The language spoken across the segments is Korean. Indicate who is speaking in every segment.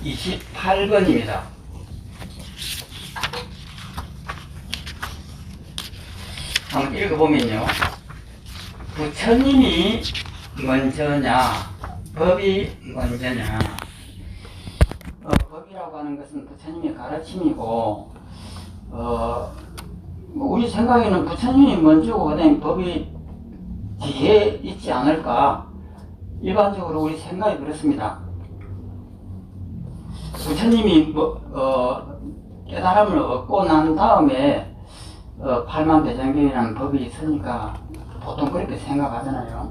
Speaker 1: 28번입니다. 한번 읽어보면요. 부처님이 먼저냐, 법이 먼저냐. 법이라고 하는 것은 부처님의 가르침이고, 우리 생각에는 부처님이 먼저고, 그 다음에 법이 뒤에 있지 않을까. 일반적으로 우리 생각이 그렇습니다. 부처님이 깨달음을 얻고 난 다음에 팔만대장경이라는 법이 있으니까 보통 그렇게 생각하잖아요.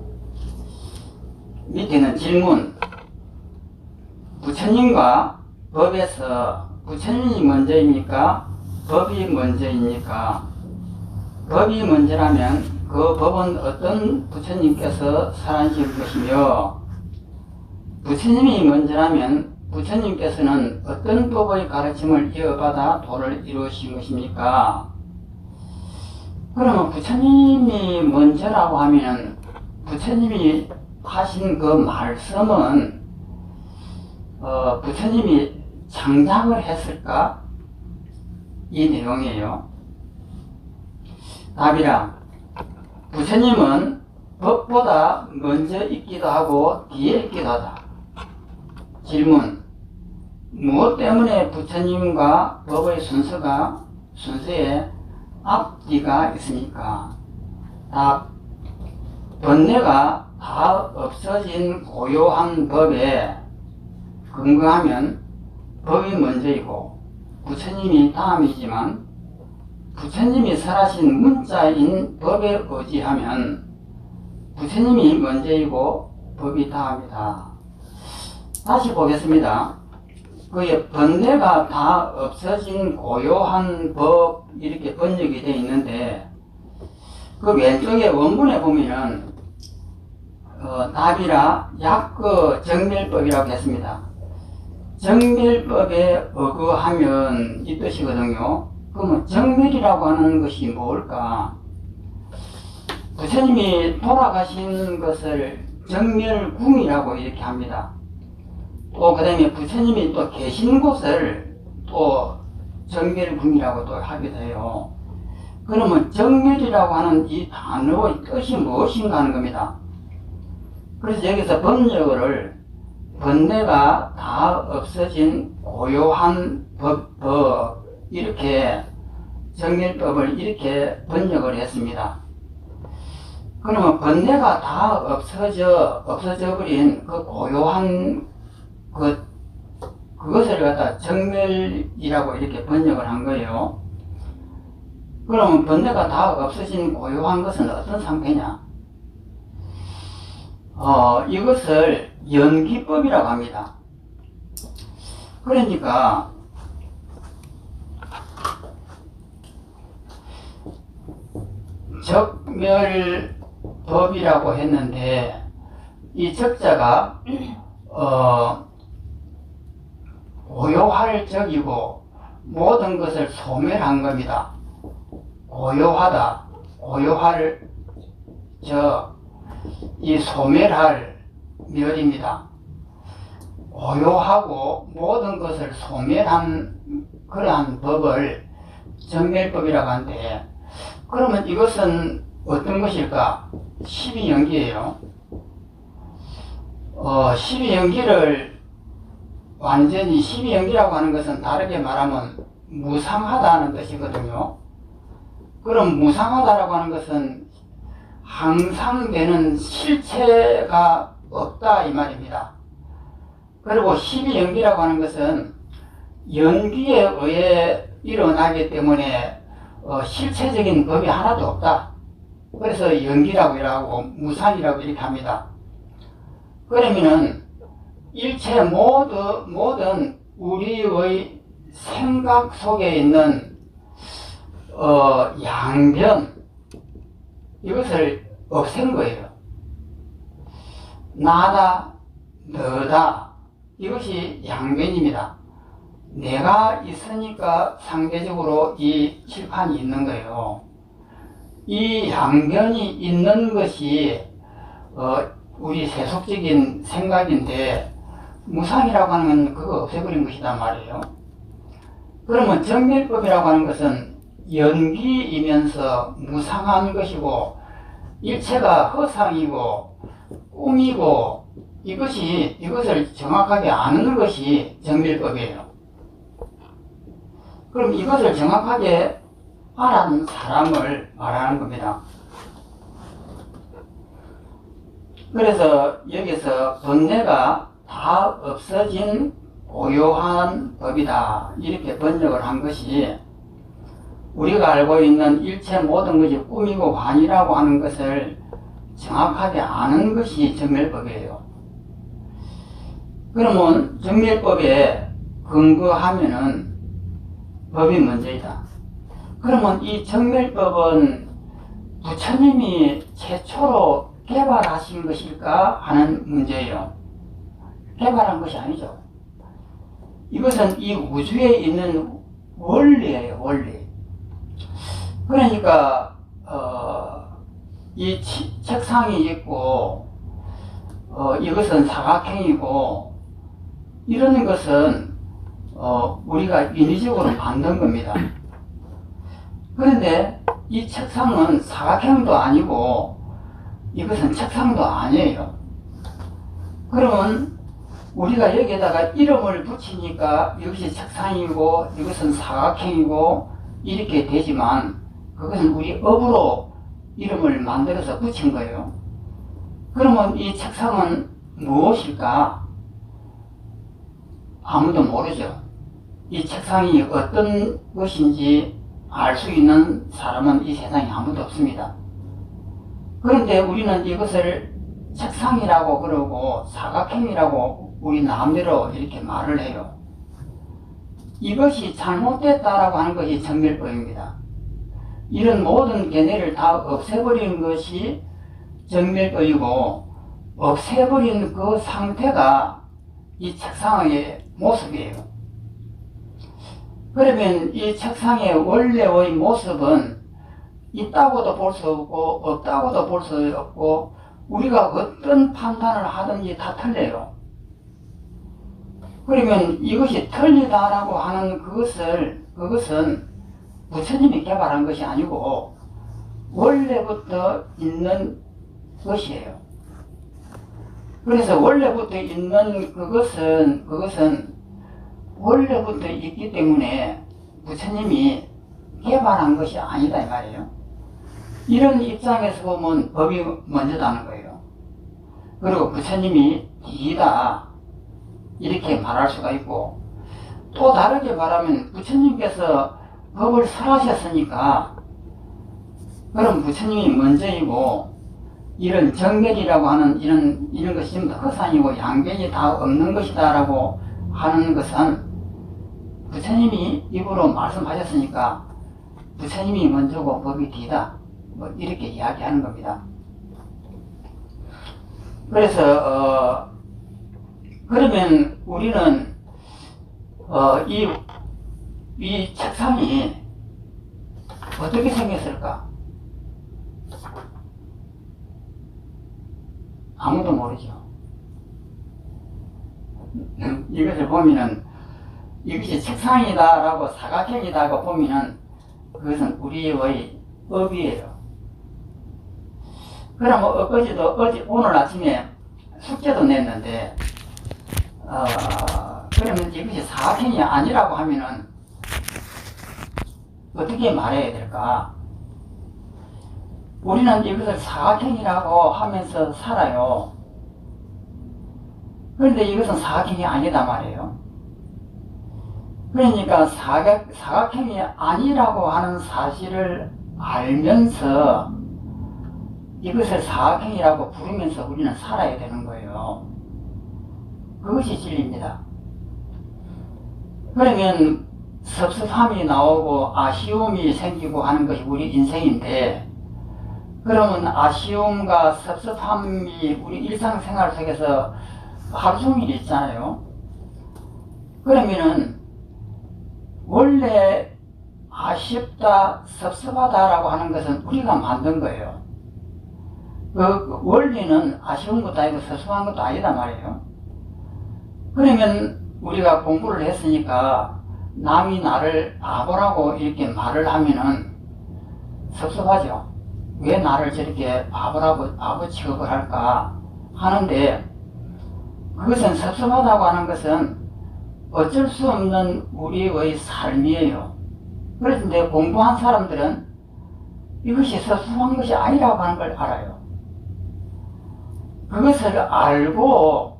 Speaker 1: 밑에는 질문. 부처님과 법에서 부처님이 먼저입니까? 법이 먼저입니까? 법이 먼저라면 그 법은 어떤 부처님께서 설하신 것이며, 부처님이 먼저라면 부처님께서는 어떤 법의 가르침을 이어받아 도를 이루신 것입니까? 그러면 부처님이 먼저라고 하면 부처님이 하신 그 말씀은 부처님이 창작을 했을까? 이 내용이에요. 답이라, 부처님은 법보다 먼저 있기도 하고 뒤에 있기도 하다. 질문. 무엇 때문에 부처님과 법의 순서에 앞뒤가 있습니까? 답. 번뇌가 다 없어진 고요한 법에 근거하면 법이 먼저이고 부처님이 다음이지만, 부처님이 설하신 문자인 법에 의지하면 부처님이 먼저이고 법이 다음이다. 다시 보겠습니다. 그 번뇌가 다 없어진 고요한 법, 이렇게 번역이 되어 있는데, 그 왼쪽에 원문에 보면은 답이라 약그 정밀법이라고 했습니다. 정밀법에 의거하면 이 뜻이거든요. 그러면 정밀이라고 하는 것이 뭘까? 부처님이 돌아가신 것을 정멸궁이라고 이렇게 합니다. 또 그 다음에 부처님이 또 계신 곳을 또 정멸궁이라고 또 하기도 해요. 그러면 정멸이라고 하는 이 단어의 뜻이 무엇인가 하는 겁니다. 그래서 여기서 번역을 번뇌가 다 없어진 고요한 법, 이렇게 정밀법을 이렇게 번역을 했습니다. 그러면 번뇌가 다 없어져 버린 그 고요한 그것을 갖다 정멸이라고 이렇게 번역을 한 거예요. 그러면 번뇌가 다 없어진 고요한 것은 어떤 상태냐? 이것을 연기법이라고 합니다. 그러니까 적멸법이라고 했는데, 이 적자가 고요할 적이고 모든 것을 소멸한 겁니다. 고요하다, 고요할 적, 이 소멸할 멸입니다. 고요하고 모든 것을 소멸한 그러한 법을 정멸법이라고 하는데, 그러면 이것은 어떤 것일까? 12연기예요. 12연기를 완전히 12연기라고 하는 것은 다르게 말하면 무상하다는 뜻이거든요. 그럼 무상하다라고 하는 것은 항상 되는 실체가 없다 이 말입니다. 그리고 12연기라고 하는 것은 연기에 의해 일어나기 때문에 실체적인 법이 하나도 없다. 그래서 연기라고 하고 무상이라고 이렇게 합니다. 그러면은 일체 모든 우리의 생각 속에 있는 양변, 이것을 없앤 거예요. 나다, 너다, 이것이 양변입니다. 내가 있으니까 상대적으로 이 칠판이 있는 거예요. 이 양변이 있는 것이 우리 세속적인 생각인데, 무상이라고 하는 건 그거 없애버린 것이단 말이에요. 그러면 정밀법이라고 하는 것은 연기이면서 무상한 것이고 일체가 허상이고 꿈이고 이것을 정확하게 아는 것이 정밀법이에요. 그럼 이것을 정확하게 알아는 사람을 말하는 겁니다. 그래서 여기서 번뇌가 다 없어진 고요한 법이다 이렇게 번역을 한 것이 우리가 알고 있는 일체 모든 것이 꿈이고幻이라고 하는 것을 정확하게 아는 것이 정밀법이에요. 그러면 정밀법에 근거하면은 법이 문제이다. 그러면 이 정밀법은 부처님이 최초로 개발하신 것일까 하는 문제예요. 개발한 것이 아니죠. 이것은 이 우주에 있는 원리예요, 원리. 그러니까 이 책상이 있고 이것은 사각형이고 이런 것은 우리가 인위적으로 만든 겁니다. 그런데 이 책상은 사각형도 아니고 이것은 책상도 아니에요. 그러면 우리가 여기에다가 이름을 붙이니까 이것이 책상이고 이것은 사각형이고 이렇게 되지만 그것은 우리 업으로 이름을 만들어서 붙인 거예요. 그러면 이 책상은 무엇일까? 아무도 모르죠. 이 책상이 어떤 것인지 알 수 있는 사람은 이 세상에 아무도 없습니다. 그런데 우리는 이것을 책상이라고 그러고 사각형이라고 우리 마음대로 이렇게 말을 해요. 이것이 잘못됐다라고 하는 것이 정밀법입니다. 이런 모든 견해를 다 없애버리는 것이 정밀법이고 없애버린 그 상태가 이 책상의 모습이에요. 그러면 이 책상의 원래의 모습은 있다고도 볼 수 없고 없다고도 볼 수 없고 우리가 어떤 판단을 하든지 다 틀려요. 그러면 이것이 틀리다라고 하는 그것은 부처님이 개발한 것이 아니고 원래부터 있는 것이에요. 그래서 원래부터 있는 그것은 원래부터 있기 때문에 부처님이 개발한 것이 아니다 이 말이에요. 이런 입장에서 보면 법이 먼저다는 거예요. 그리고 부처님이 뒤다 이렇게 말할 수가 있고 또 다르게 말하면 부처님께서 법을 설하셨으니까 그럼 부처님이 먼저이고 이런 정결이라고 하는 이런 것이 전부 다 허상이고 양변이 다 없는 것이다 라고 하는 것은 부처님이 입으로 말씀하셨으니까 부처님이 먼저고 법이 뒤다 뭐 이렇게 이야기하는 겁니다. 그래서 그러면 우리는 이 책상이 어떻게 생겼을까? 아무도 모르죠. 이것을 보면은 이것이 책상이다라고 사각형이다라고 보면은 그것은 우리의 업이에요. 그러면 오늘 아침에 숙제도 냈는데 그러면 이것이 사각형이 아니라고 하면은 어떻게 말해야 될까? 우리는 이것을 사각형이라고 하면서 살아요. 그런데 이것은 사각형이 아니다 말이에요. 그러니까 사각형이 아니라고 하는 사실을 알면서 이것을 사각형이라고 부르면서 우리는 살아야 되는 거예요. 그것이 진리입니다. 그러면 섭섭함이 나오고 아쉬움이 생기고 하는 것이 우리 인생인데 그러면 아쉬움과 섭섭함이 우리 일상생활 속에서 하루 종일 있잖아요. 그러면은 원래 아쉽다, 섭섭하다라고 하는 것은 우리가 만든 거예요. 그 원리는 아쉬운 것도 아니고 섭섭한 것도 아니다 말이에요. 그러면 우리가 공부를 했으니까 남이 나를 바보라고 이렇게 말을 하면은 섭섭하죠. 왜 나를 저렇게 바보라고 바보 취급을 할까 하는데, 그것은 섭섭하다고 하는 것은 어쩔 수 없는 우리의 삶이에요. 그런데 공부한 사람들은 이것이 섭섭한 것이 아니라고 하는 걸 알아요. 그것을 알고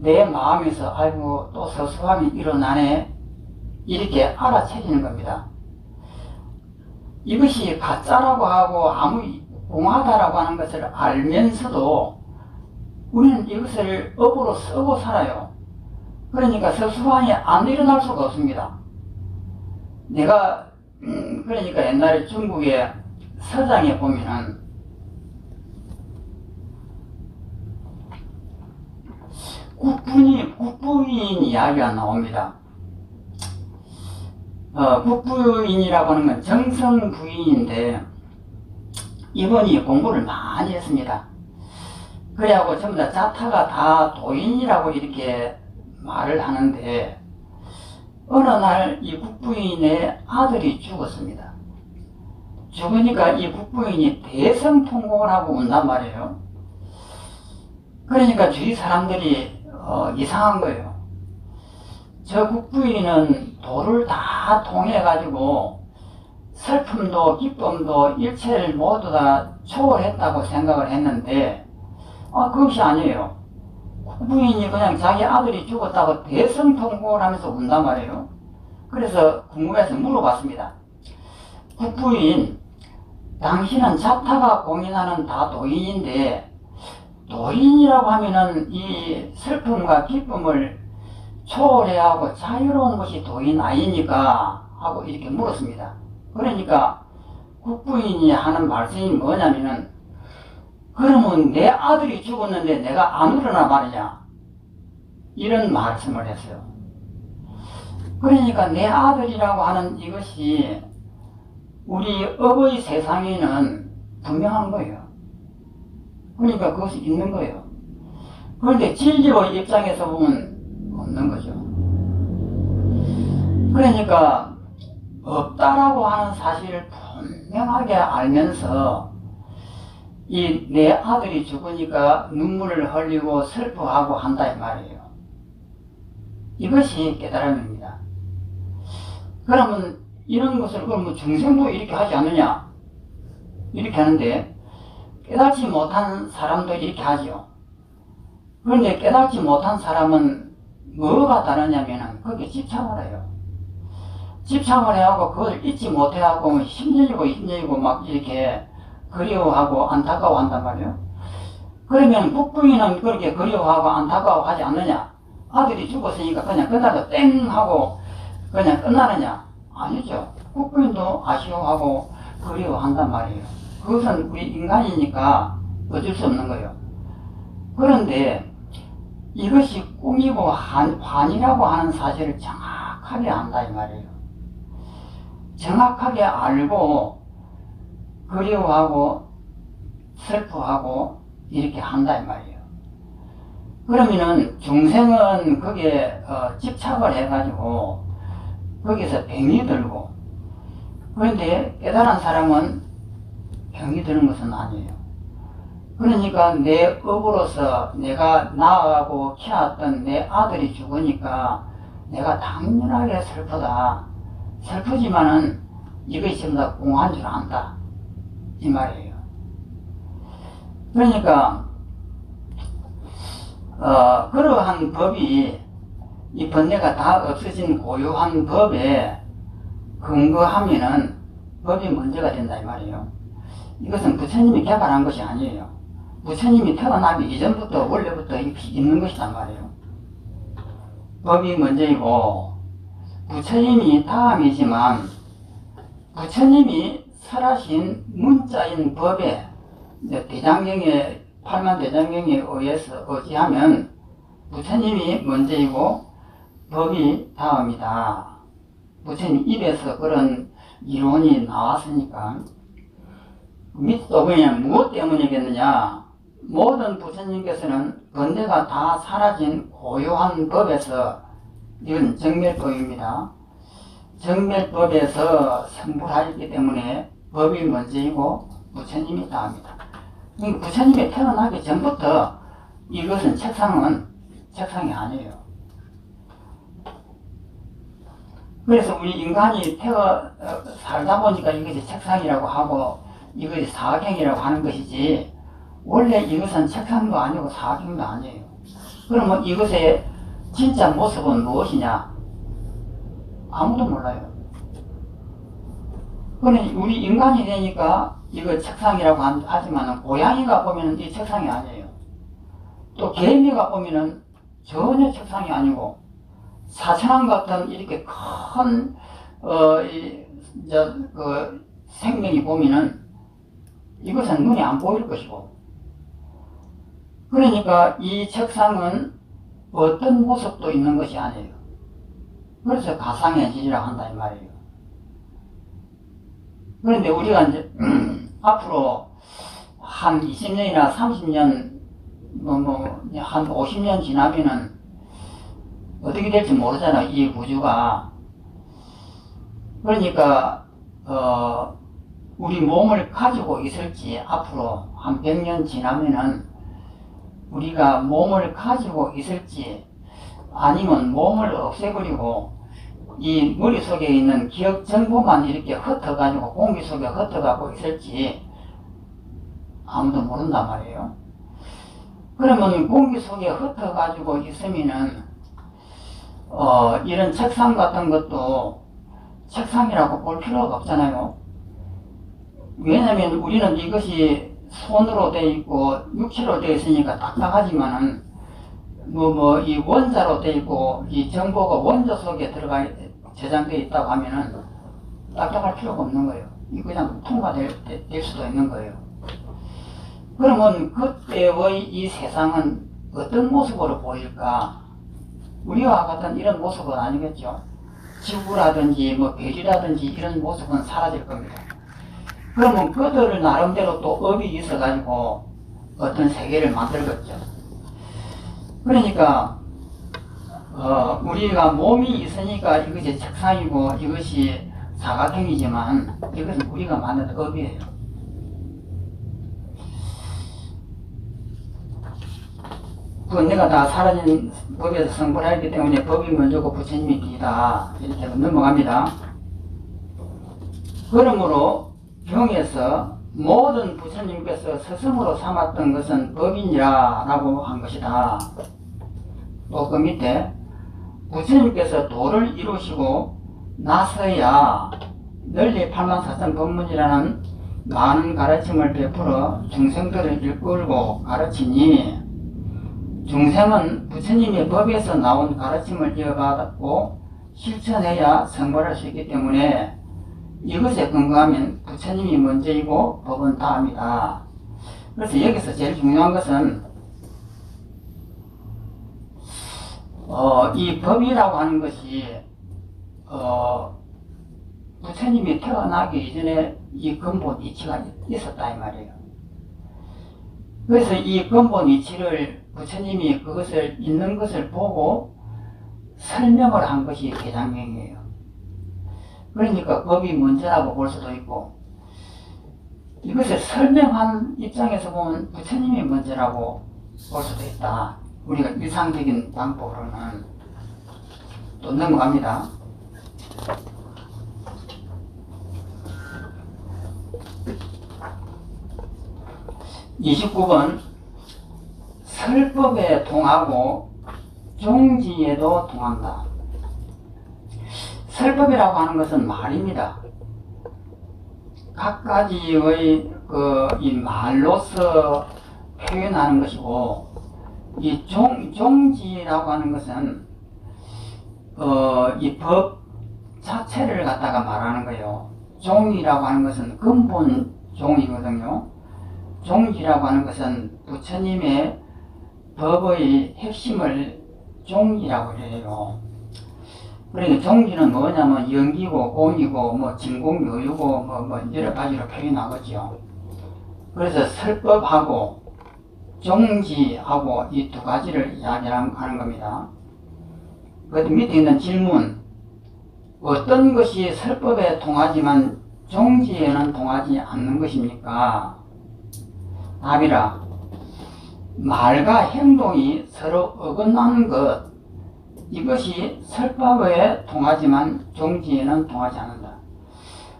Speaker 1: 내 마음에서 아이고 또 섭섭함이 일어나네 이렇게 알아채리는 겁니다. 이것이 가짜라고 하고 아무 공하다라고 하는 것을 알면서도 우리는 이것을 업으로 쓰고 살아요. 그러니까 섭섭함이 안 일어날 수가 없습니다. 내가 그러니까 옛날에 중국의 서장에 보면은 국부인 이야기가 나옵니다. 국부인이라고 하는 건 정성 부인인데 이분이 공부를 많이 했습니다. 그래갖고 전부 다 자타가 다 도인이라고 이렇게 말을 하는데 어느 날 이 국부인의 아들이 죽었습니다. 죽으니까 이 국부인이 대성통곡을 하고 온단 말이에요. 그러니까 주위 사람들이 이상한 거예요. 저 국부인은 도를 다 통해가지고 슬픔도 기쁨도 일체를 모두 다 초월했다고 생각을 했는데 그것이 아니에요. 국부인이 그냥 자기 아들이 죽었다고 대성통곡을 하면서 운단 말이에요. 그래서 궁금해서 물어봤습니다. 국부인, 당신은 자타가 공인하는 다 도인인데 도인이라고 하면은 이 슬픔과 기쁨을 초월해야 하고 자유로운 것이 도인 아니니까 하고 이렇게 물었습니다. 그러니까 국부인이 하는 말씀이 뭐냐면은 그러면 내 아들이 죽었는데 내가 안 울으나 말이냐 이런 말씀을 했어요. 그러니까 내 아들이라고 하는 이것이 우리 업의 세상에는 분명한 거예요. 그러니까 그것이 있는 거예요. 그런데 진리의 입장에서 보면 없는 거죠. 그러니까 없다라고 하는 사실을 분명하게 알면서 이 내 아들이 죽으니까 눈물을 흘리고 슬퍼하고 한다 이 말이에요. 이것이 깨달음입니다. 그러면 이런 것을 그러면 중생도 이렇게 하지 않느냐 이렇게 하는데 깨닫지 못한 사람들이 이렇게 하죠. 그런데 깨닫지 못한 사람은 뭐가 다르냐면은 거기에 집착을 해요. 집착을 해하고 그걸 잊지 못해하고 힘들고 막 이렇게 그리워하고 안타까워한단 말이에요. 그러면 국부인은 그렇게 그리워하고 안타까워하지 않느냐? 아들이 죽었으니까 그냥 끝나도 땡 하고 그냥 끝나느냐? 아니죠. 국부인도 아쉬워하고 그리워한단 말이에요. 그것은 우리 인간이니까 어쩔 수 없는 거예요. 그런데 이것이 꿈이고 환이라고 하는 사실을 정확하게 안다 이 말이에요. 정확하게 알고 그리워하고 슬퍼하고 이렇게 한다 이 말이에요. 그러면은 중생은 거기에 집착을 해가지고 거기서 병이 들고, 그런데 깨달은 사람은 병이 드는 것은 아니에요. 그러니까 내 업으로서 내가 낳아가고 키웠던 내 아들이 죽으니까 내가 당연하게 슬프다. 슬프지만은 이것이 전부 다 공한 줄 안다 이 말이에요. 그러니까 그러한 법이 이 번뇌가 다 없어진 고유한 법에 근거하면은 법이 문제가 된다 이 말이에요. 이것은 부처님이 개발한 것이 아니에요. 부처님이 태어나기 이전부터 원래부터 있는 것이란 말이에요. 법이 문제이고 부처님이 다음이지만 부처님이 설하신 문자인 법에 대장경에 8만 대장경에 의해서 의지하면 부처님이 문제이고 법이 다음이다. 부처님 입에서 그런 이론이 나왔으니까. 또 그냥 무엇 때문이겠느냐? 모든 부처님께서는 근대가 다 사라진 고유한 법에서, 이건 정멸법입니다. 정멸법에서 성불하였기 때문에 법이 먼저이고 부처님이 다합니다. 부처님이 태어나기 전부터 이것은 책상이 아니에요. 그래서 우리 인간이 살다 보니까 이것이 책상이라고 하고 이것이 사각형이라고 하는 것이지, 원래 이것은 책상도 아니고 사각형도 아니에요. 그러면 이것의 진짜 모습은 무엇이냐? 아무도 몰라요. 그러니 우리 인간이 되니까 이거 책상이라고 하지만 고양이가 보면 이 책상이 아니에요. 또 개미가 보면 전혀 책상이 아니고, 사천왕 같은 이렇게 큰 생명이 보면은 이것은 눈이 안 보일 것이고, 그러니까 이 책상은 어떤 모습도 있는 것이 아니에요. 그래서 가상현실이라고 한다 이 말이에요. 그런데 우리가 이제 앞으로 한 20년이나 30년 한 50년 지나면은 어떻게 될지 모르잖아요, 이 우주가. 그러니까 우리 몸을 가지고 있을지, 앞으로 한 100년 지나면은 우리가 몸을 가지고 있을지, 아니면 몸을 없애버리고 이 머릿속에 있는 기억 정보만 이렇게 흩어가지고 공기 속에 흩어가고 있을지 아무도 모른단 말이에요. 그러면 공기 속에 흩어가지고 있으면은 이런 책상 같은 것도 책상이라고 볼 필요가 없잖아요. 왜냐면 우리는 이것이 손으로 돼 있고 육체로 돼 있으니까 딱딱하지만은 이 원자로 돼 있고 이 정보가 원자 속에 들어가 저장되어 있다고 하면은 딱딱할 필요가 없는 거예요. 그냥 통과될 수도 있는 거예요. 그러면 그때의 이 세상은 어떤 모습으로 보일까? 우리와 같은 이런 모습은 아니겠죠. 지구라든지 별이라든지 이런 모습은 사라질 겁니다. 그러면 그들을 나름대로 또 업이 있어가지고 어떤 세계를 만들겠죠. 그러니까 우리가 몸이 있으니까 이것이 책상이고 이것이 사각형이지만 이것은 우리가 만든 업이에요. 내가 다 사라진 법에서 성불하였기 때문에 법이 먼저고 부처님이 뒤다, 이렇게 넘어갑니다. 그러므로 경에서 모든 부처님께서 스승으로 삼았던 것은 법이니라 라고 한 것이다. 또 그 밑에 부처님께서 도를 이루시고 나서야 널리 84,000 법문이라는 많은 가르침을 베풀어 중생들을 일끌고 가르치니, 중생은 부처님의 법에서 나온 가르침을 이어받고 실천해야 성불할 수 있기 때문에 이것에 근거하면 부처님이 먼저이고 법은 다음이다. 그래서 여기서 제일 중요한 것은 이 법이라고 하는 것이 부처님이 태어나기 이전에 이 근본 이치가 있었다 이 말이에요. 그래서 이 근본 이치를 부처님이 그것을 있는 것을 보고 설명을 한 것이 개장명이에요. 그러니까 법이 먼저라고 볼 수도 있고, 이것을 설명한 입장에서 보면 부처님이 먼저라고 볼 수도 있다. 우리가 일상적인 방법으로는. 또 넘어갑니다. (29번) 설법에 통하고 종지에도 통한다. 설법이라고 하는 것은 말입니다. 각가지의 이 말로서 표현하는 것이고, 이 종지라고 하는 것은 이 법 자체를 갖다가 말하는 거예요. 종이라고 하는 것은 근본 종이거든요. 종지라고 하는 것은 부처님의 법의 핵심을 종이라고 해요. 그러니까 종지는 뭐냐면 연기고 공이고 진공요유고 여러 가지로 표현하겠죠. 그래서 설법하고 종지하고 이 두 가지를 이야기하는 겁니다. 그 밑에 있는 질문, 어떤 것이 설법에 통하지만 종지에는 통하지 않는 것입니까? 답이라, 말과 행동이 서로 어긋나는 것, 이것이 설법에 통하지만 종지에는 통하지 않는다.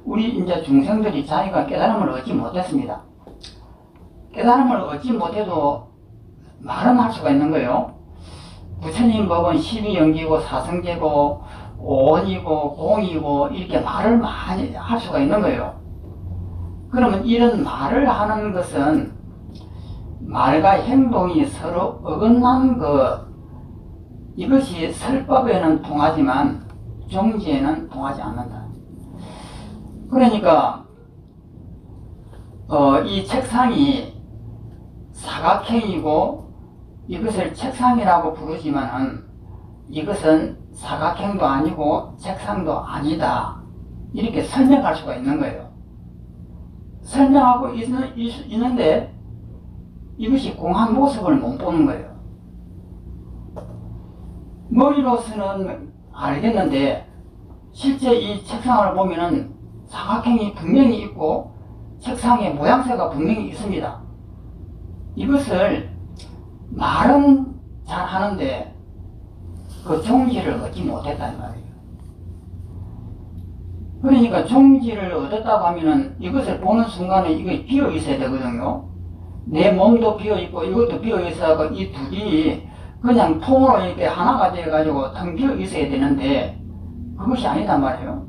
Speaker 1: 우리 이제 중생들이 자기가 깨달음을 얻지 못했습니다. 깨달음을 얻지 못해도 말은 할 수가 있는 거예요. 부처님 법은 12연기고 사성제고 오원이고 공이고 이렇게 말을 많이 할 수가 있는 거예요. 그러면 이런 말을 하는 것은 말과 행동이 서로 어긋난 것, 이것이 설법에는 통하지만 종지에는 통하지 않는다. 그러니까 이 책상이 사각형이고 이것을 책상이라고 부르지만은 이것은 사각형도 아니고 책상도 아니다, 이렇게 설명할 수가 있는 거예요. 설명하고 있는데 이것이 공한 모습을 못 보는 거예요. 머리로서는 알겠는데 실제 이 책상을 보면은 사각형이 분명히 있고 책상의 모양새가 분명히 있습니다. 이것을 말은 잘 하는데 그 종지를 얻지 못했단 말이에요. 그러니까 종지를 얻었다고 하면은 이것을 보는 순간에 이게 비어 있어야 되거든요. 내 몸도 비어 있고 이것도 비어 있어서 이 둘이 그냥 통으로 이렇게 하나가 돼가지고 텅 비어 있어야 되는데 그것이 아니단 말이에요.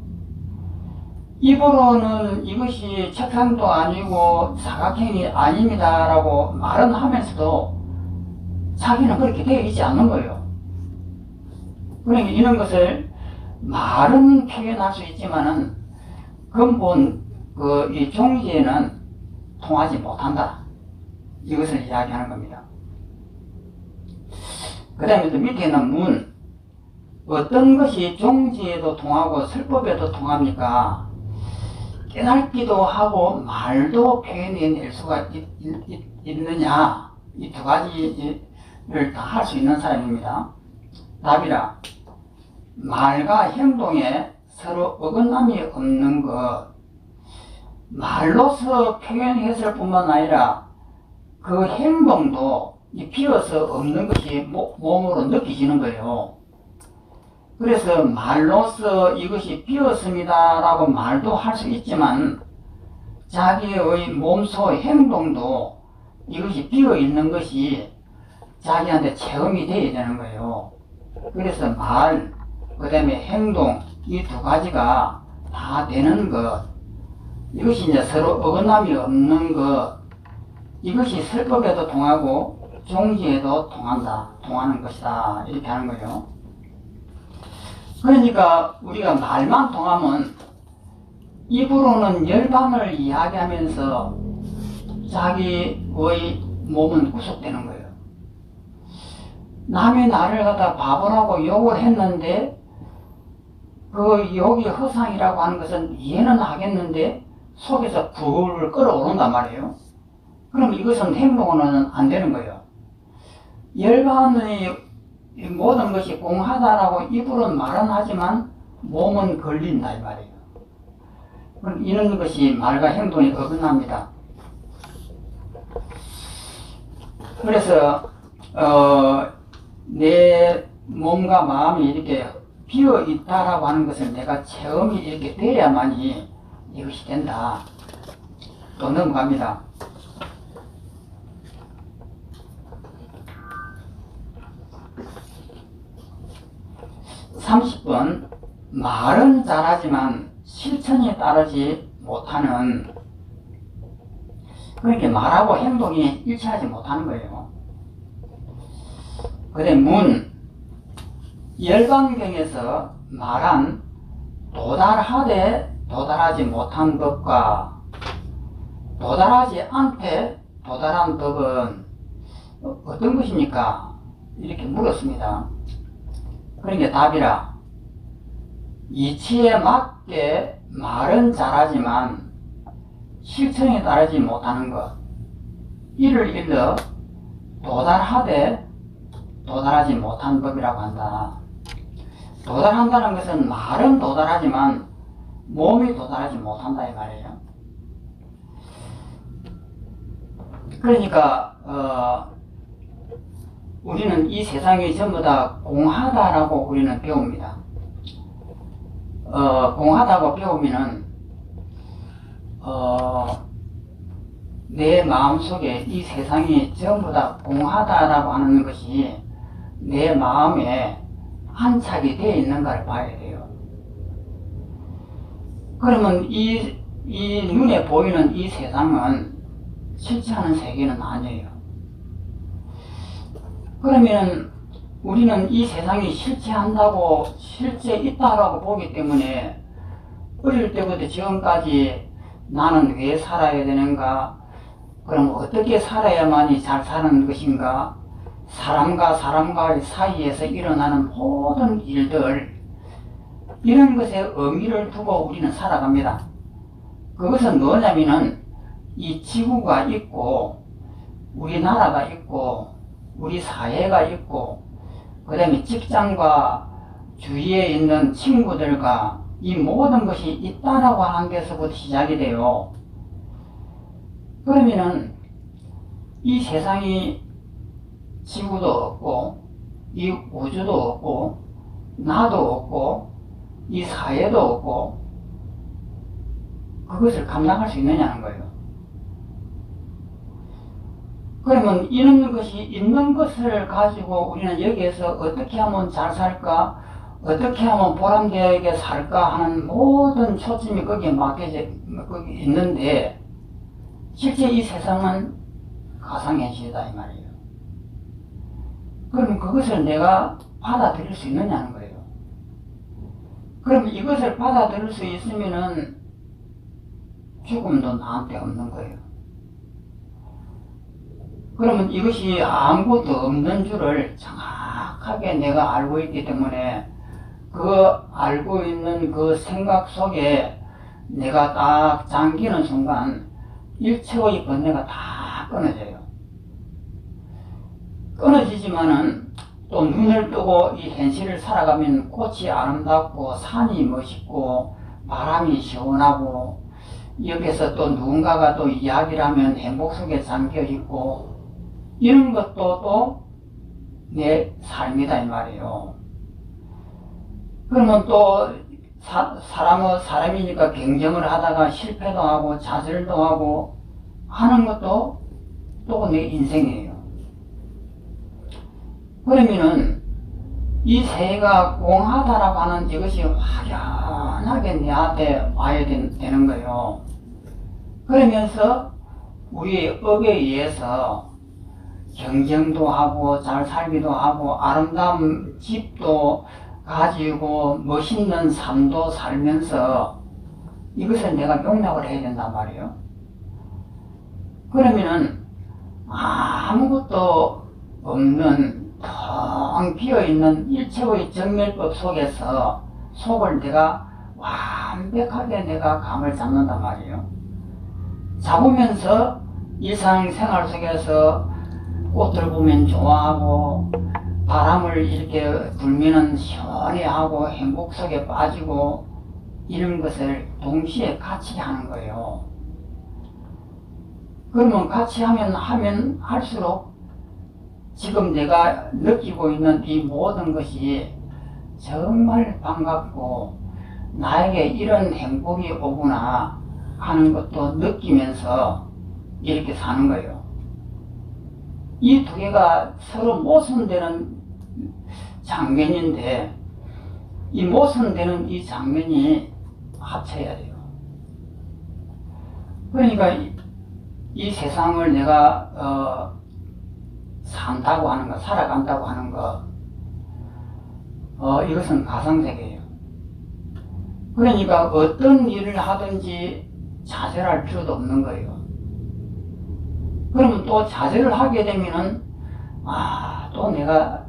Speaker 1: 입으로는 이것이 책상도 아니고 사각형이 아닙니다라고 말은 하면서도 자기는 그렇게 되어 있지 않는 거예요. 그러니까 이런 것을 말은 표현할 수 있지만은 근본 이 종지에는 통하지 못한다, 이것을 이야기하는 겁니다. 그 다음에 또 밑에 있는 문, 어떤 것이 종지에도 통하고 설법에도 통합니까? 깨닫기도 하고 말도 표현해낼 수가 있느냐, 이 두 가지를 다 할 수 있는 사람입니다. 답이라, 말과 행동에 서로 어긋남이 없는 것, 말로서 표현했을 뿐만 아니라 그 행동도 비어서 없는 것이 몸으로 느껴지는 거예요. 그래서 말로서 이것이 비었습니다 라고 말도 할 수 있지만 자기의 몸소 행동도 이것이 비어 있는 것이 자기한테 체험이 되어야 되는 거예요. 그래서 말, 그 다음에 행동, 이 두 가지가 다 되는 것, 이것이 이제 서로 어긋남이 없는 것, 이것이 설법에도 통하고 종지에도 통하는 것이다, 이렇게 하는 거예요. 그러니까 우리가 말만 통하면 입으로는 열반을 이야기하면서 자기의 몸은 구속되는 거예요. 남이 나를 갖다 바보라고 욕을 했는데 그 욕이 허상이라고 하는 것은 이해는 하겠는데 속에서 굴 끓어오른단 말이에요. 그럼 이것은 행동으로는 안 되는 거예요. 열반의 모든 것이 공하다라고 입으로는 말은 하지만 몸은 걸린다, 이 말이에요. 이런 것이 말과 행동이 어긋납니다. 그래서 내 몸과 마음이 이렇게 비어 있다라고 하는 것을 내가 체험이 이렇게 돼야만이 이것이 된다. 또 넘어갑니다. 30번, 말은 잘하지만 실천이 따르지 못하는, 그러니까 말하고 행동이 일치하지 못하는 거예요. 그 다음에 문, 열반경에서 말한 도달하되 도달하지 못한 법과 도달하지 않되 도달한 법은 어떤 것입니까? 이렇게 물었습니다. 그러니까 답이라, 이치에 맞게 말은 잘하지만 실천에 따르지 못하는 것, 이를 일러 도달하되 도달하지 못한 법이라고 한다. 도달한다는 것은 말은 도달하지만 몸이 도달하지 못한다 이 말이에요. 그러니까 우리는 이 세상이 전부 다 공하다라고 우리는 배웁니다. 공하다고 배우면은 내 마음속에 이 세상이 전부 다 공하다라고 하는 것이 내 마음에 안착이 되어 있는가를 봐야 돼요. 그러면 이 눈에 보이는 이 세상은 실체하는 세계는 아니에요. 그러면 우리는 이 세상이 실체한다고 실제 있다라고 보기 때문에 어릴 때부터 지금까지 나는 왜 살아야 되는가, 그럼 어떻게 살아야만이 잘 사는 것인가, 사람과 사람과의 사이에서 일어나는 모든 일들, 이런 것에 의미를 두고 우리는 살아갑니다. 그것은 뭐냐면은 이 지구가 있고 우리나라가 있고 우리 사회가 있고 그 다음에 직장과 주위에 있는 친구들과 이 모든 것이 있다라고 하는 데서부터 시작이 돼요. 그러면은 이 세상이 지구도 없고 이 우주도 없고 나도 없고 이 사회도 없고 그것을 감당할 수 있느냐는 거예요. 그러면 있는 것이 있는 것을 가지고 우리는 여기에서 어떻게 하면 잘 살까, 어떻게 하면 보람되게 살까 하는 모든 초점이 거기에 맡겨져 거기 있는데 실제 이 세상은 가상현실이다 이 말이에요. 그러면 그것을 내가 받아들일 수 있느냐는 거예요. 그럼 이것을 받아들일 수 있으면은 죽음도 나한테 없는 거예요. 그러면 이것이 아무것도 없는 줄을 정확하게 내가 알고 있기 때문에 그 알고 있는 그 생각 속에 내가 딱 잠기는 순간 일체의 번뇌가 다 끊어져요. 끊어지지만은 또 눈을 뜨고 이 현실을 살아가면 꽃이 아름답고 산이 멋있고 바람이 시원하고 옆에서 또 누군가가 또 이야기를 하면 행복 속에 잠겨 있고 이런 것도 또 내 삶이다 이 말이에요. 그러면 또 사람이니까 경쟁을 하다가 실패도 하고 좌절도 하고 하는 것도 또 내 인생이에요. 그러면은 이 세계가 공하다라고 하는 이것이 확연하게 내한테 와야 되는 거예요. 그러면서 우리의 업에 의해서 경쟁도 하고 잘 살기도 하고 아름다운 집도 가지고 멋있는 삶도 살면서 이것을 내가 용납을 해야 된단 말이에요. 그러면은 아무것도 없는 텅 비어있는 일체의 정멸법 속에서 속을 내가 완벽하게 내가 감을 잡는단 말이에요. 잡으면서 일상생활 속에서 꽃들 보면 좋아하고 바람을 이렇게 불면은 시원해하고 행복 속에 빠지고 이런 것을 동시에 같이 하는 거예요. 그러면 같이 하면 할수록 지금 내가 느끼고 있는 이 모든 것이 정말 반갑고 나에게 이런 행복이 오구나 하는 것도 느끼면서 이렇게 사는 거예요. 이 두 개가 서로 모순되는 장면인데 이 모순되는 이 장면이 합쳐야 돼요. 그러니까 이 세상을 내가 산다고 하는 거, 살아간다고 하는 거, 이것은 가상세계예요. 그러니까 어떤 일을 하든지 좌절할 필요도 없는 거예요. 그러면 또 좌절을 하게 되면은 또 내가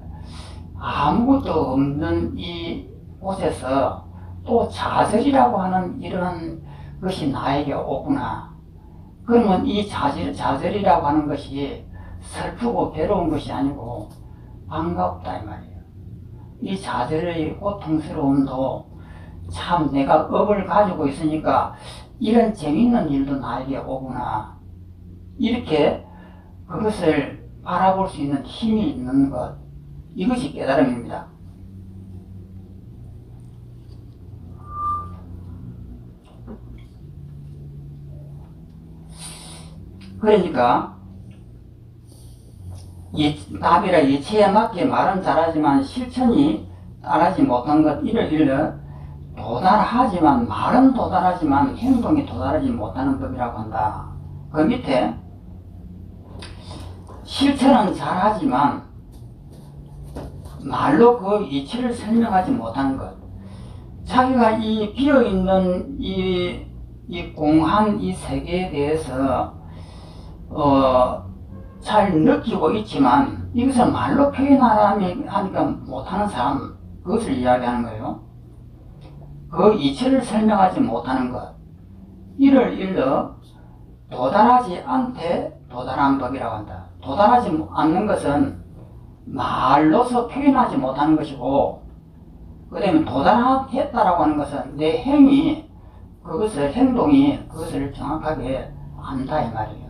Speaker 1: 아무것도 없는 이 곳에서 또 좌절이라고 하는 이런 것이 나에게 오구나. 그러면 이 좌절이라고 하는 것이 슬프고 괴로운 것이 아니고 반갑다 이 말이에요. 이 자들의 고통스러움도 참 내가 업을 가지고 있으니까 이런 재밌는 일도 나에게 오구나, 이렇게 그것을 바라볼 수 있는 힘이 있는 것, 이것이 깨달음입니다. 그러니까 답이라 예치에 맞게 말은 잘하지만 실천이 따르지 못한 것, 이를 일러 도달하지만, 말은 도달하지만 행동이 도달하지 못하는 법이라고 한다. 그 밑에 실천은 잘하지만 말로 그 이치를 설명하지 못하는 것. 자기가 이 비어있는 이 공한 이 세계에 대해서 잘 느끼고 있지만 이것을 말로 표현하니까 못하는 사람, 그것을 이야기하는 거예요. 그 이치를 설명하지 못하는 것, 이를 일러 도달하지 않되 도달한 법이라고 한다. 도달하지 않는 것은 말로서 표현하지 못하는 것이고, 그 다음에 도달했다라고 하는 것은 내 행위, 행동이 그것을 정확하게 안다 이 말이에요.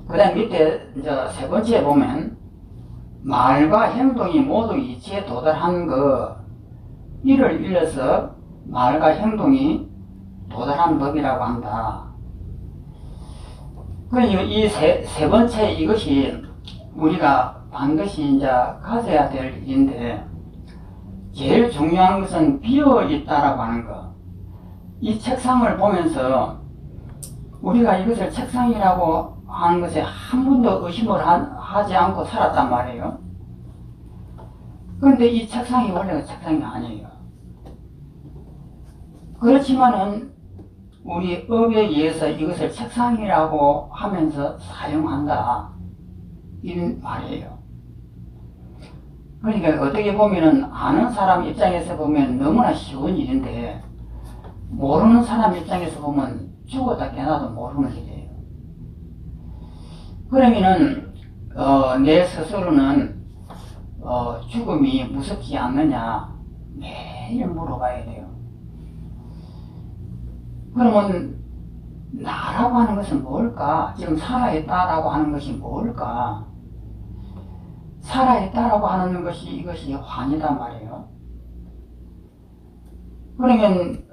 Speaker 1: 그 다음 밑에 이제 세 번째 보면 말과 행동이 모두 이치에 도달한 것, 이를 일러서 말과 행동이 도달한 법이라고 한다. 그러니까 이 세 번째 이것이 우리가 반드시 이제 가져야 될 일인데, 제일 중요한 것은 비어 있다라고 하는 것. 이 책상을 보면서 우리가 이것을 책상이라고 하는 것에 한 번도 의심을 하지 않고 살았단 말이에요. 그런데 이 책상이 원래 책상이 아니에요. 그렇지만은 우리 업에 의해서 이것을 책상이라고 하면서 사용한다, 이런 말이에요. 그러니까 어떻게 보면은 아는 사람 입장에서 보면 너무나 쉬운 일인데, 모르는 사람 입장에서 보면 죽었다 깨나도 모르는 일이에요. 그러면은 내 스스로는 죽음이 무섭지 않느냐 매일 물어봐야 돼요. 그러면 나라고 하는 것은 뭘까? 지금 살아있다라고 하는 것이 뭘까? 살아있다라고 하는 것이 이것이 환이단 말이에요. 그러면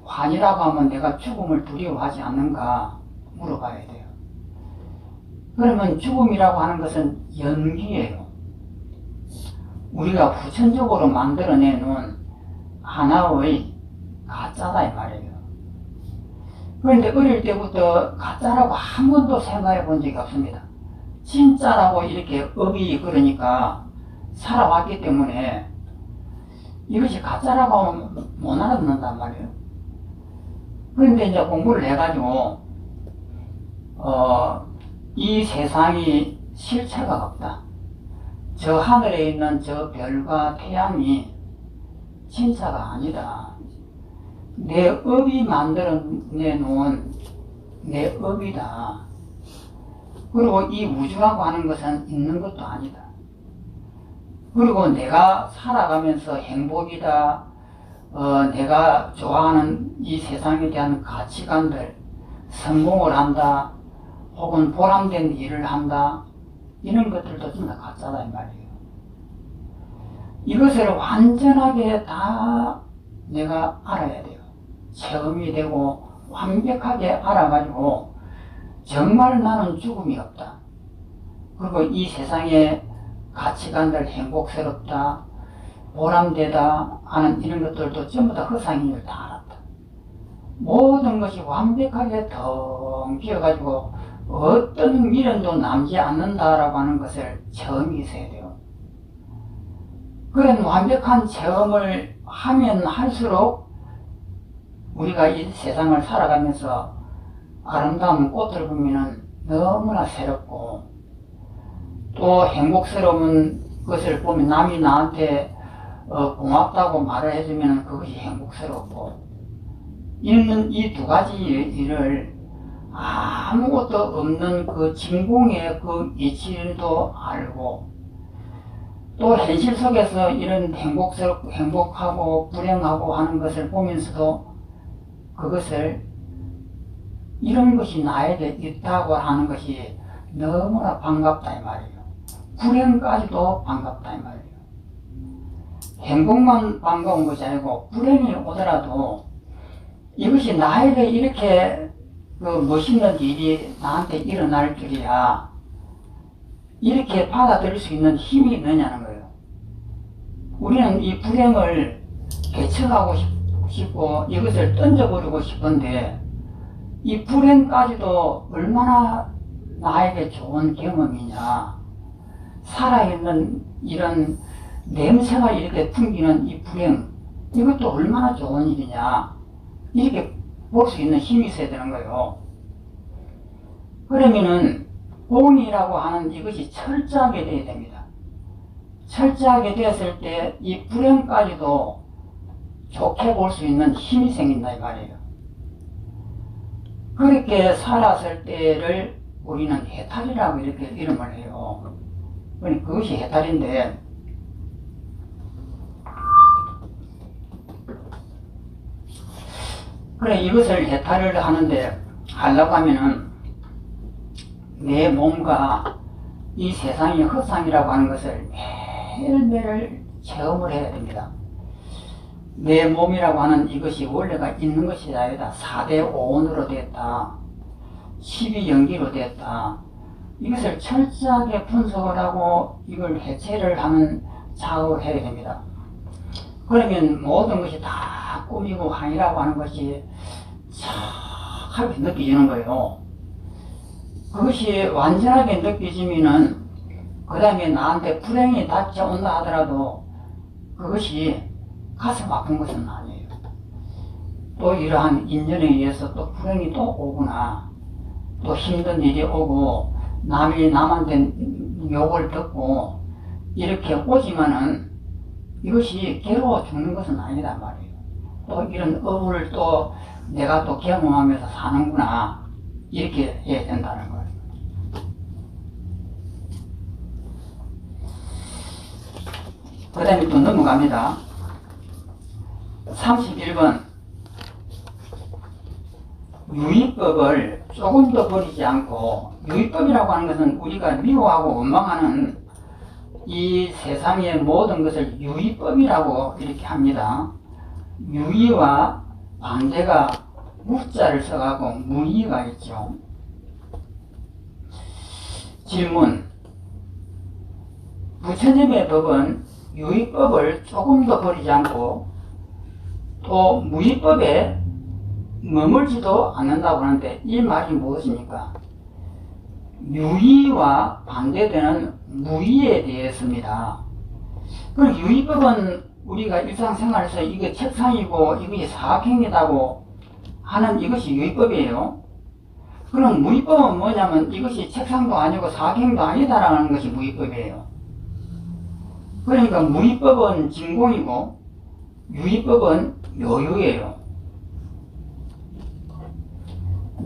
Speaker 1: 환이라고 하면 내가 죽음을 두려워하지 않는가 물어봐야 돼요. 그러면 죽음이라고 하는 것은 연기예요. 우리가 후천적으로 만들어내놓은 하나의 가짜다 이 말이에요. 그런데 어릴 때부터 가짜라고 한 번도 생각해 본 적이 없습니다. 진짜라고 이렇게 업이 그러니까 살아왔기 때문에 이것이 가짜라고 하면 못 알아듣는단 말이에요. 그런데 이제 공부를 해가지고 이 세상이 실체가 없다. 저 하늘에 있는 저 별과 태양이 진짜가 아니다. 내 업이 만들어내놓은 내 업이다. 그리고 이 우주라고 하는 것은 있는 것도 아니다. 그리고 내가 살아가면서 행복이다, 내가 좋아하는 이 세상에 대한 가치관들, 성공을 한다, 혹은 보람된 일을 한다, 이런 것들도 전부 다 가짜다 이 말이에요. 이것을 완전하게 다 내가 알아야 돼요. 체험이 되고 완벽하게 알아가지고 정말 나는 죽음이 없다. 그리고 이 세상의 가치관들, 행복스럽다, 보람되다 하는 이런 것들도 전부 다 허상인 걸 다 알았다. 모든 것이 완벽하게 텅 비어가지고 어떤 미련도 남지 않는다라고 하는 것을 체험이 있어야 돼요. 그런 완벽한 체험을 하면 할수록 우리가 이 세상을 살아가면서 아름다운 꽃을 보면 너무나 새롭고, 또 행복스러운 것을 보면 남이 나한테 고맙다고 말을 해주면 그것이 행복스럽고, 이 두 가지 일을 아무것도 없는 그 진공의 그 이치도 알고, 또 현실 속에서 이런 행복하고 불행하고 하는 것을 보면서도 그것을 이런 것이 나에게 있다고 하는 것이 너무나 반갑다 이 말이에요. 불행까지도 반갑다 이 말이에요. 행복만 반가운 것이 아니고 불행이 오더라도 이것이 나에게 이렇게 그 멋있는 일이 나한테 일어날 줄이야 이렇게 받아들일 수 있는 힘이 있느냐는 거예요. 우리는 이 불행을 개척하고 싶고 이것을 던져버리고 싶은데 이 불행까지도 얼마나 나에게 좋은 경험이냐. 살아있는 이런 냄새가 이렇게 풍기는 이 불행, 이것도 얼마나 좋은 일이냐. 이렇게 볼 수 있는 힘이 있어야 되는 거예요. 그러면은 공이라고 하는 이것이 철저하게 되어야 됩니다. 철저하게 되었을 때 이 불행까지도 좋게 볼 수 있는 힘이 생긴다 이 말이에요. 그렇게 살았을 때를 우리는 해탈이라고 이렇게 이름을 해요. 그것이 해탈인데, 그래 이것을 해탈을 하려고 하면은 내 몸과 이 세상이 헛상이라고 하는 것을 매일매일 체험을 해야 됩니다. 내 몸이라고 하는 이것이 원래가 있는 것이 아니다. 4대 오온으로 됐다. 12연기로 됐다. 이것을 철저하게 분석을 하고 이걸 해체를 하는 작업을 해야 됩니다. 그러면 모든 것이 다 꿈이고 환이라고 하는 것이 착하게 느껴지는 거예요. 그것이 완전하게 느껴지면은 그 다음에 나한테 불행이 닥쳐온다 하더라도 그것이 가슴 아픈 것은 아니에요. 또 이러한 인연에 의해서 또 불행이 또 오구나. 또 힘든 일이 오고 남이 남한테 욕을 듣고 이렇게 오지만은 이것이 괴로워 죽는 것은 아니다 말이에요. 또 이런 업을 또 내가 또 경험하면서 사는구나. 이렇게 해야 된다는 거예요. 그 다음에 또 넘어갑니다. 31번 유의법을 조금 더 버리지 않고, 유의법이라고 하는 것은 우리가 미워하고 원망하는 이 세상의 모든 것을 유의법이라고 이렇게 합니다. 유의와 반대가 무자를 써가고 무의가 있죠. 질문. 부처님의 법은 유의법을 조금 더 버리지 않고 또 무의법에 머물지도 않는다고 하는데 이 말이 무엇입니까? 유의와 반대되는 무의에 대해서입니다. 그럼 유의법은 우리가 일상생활에서 이게 책상이고 이것이 사각형이라고 하는 이것이 유의법이에요. 그럼 무의법은 뭐냐면 이것이 책상도 아니고 사각형도 아니다라는 것이 무의법이에요. 그러니까 무의법은 진공이고 유의법은 요유예요.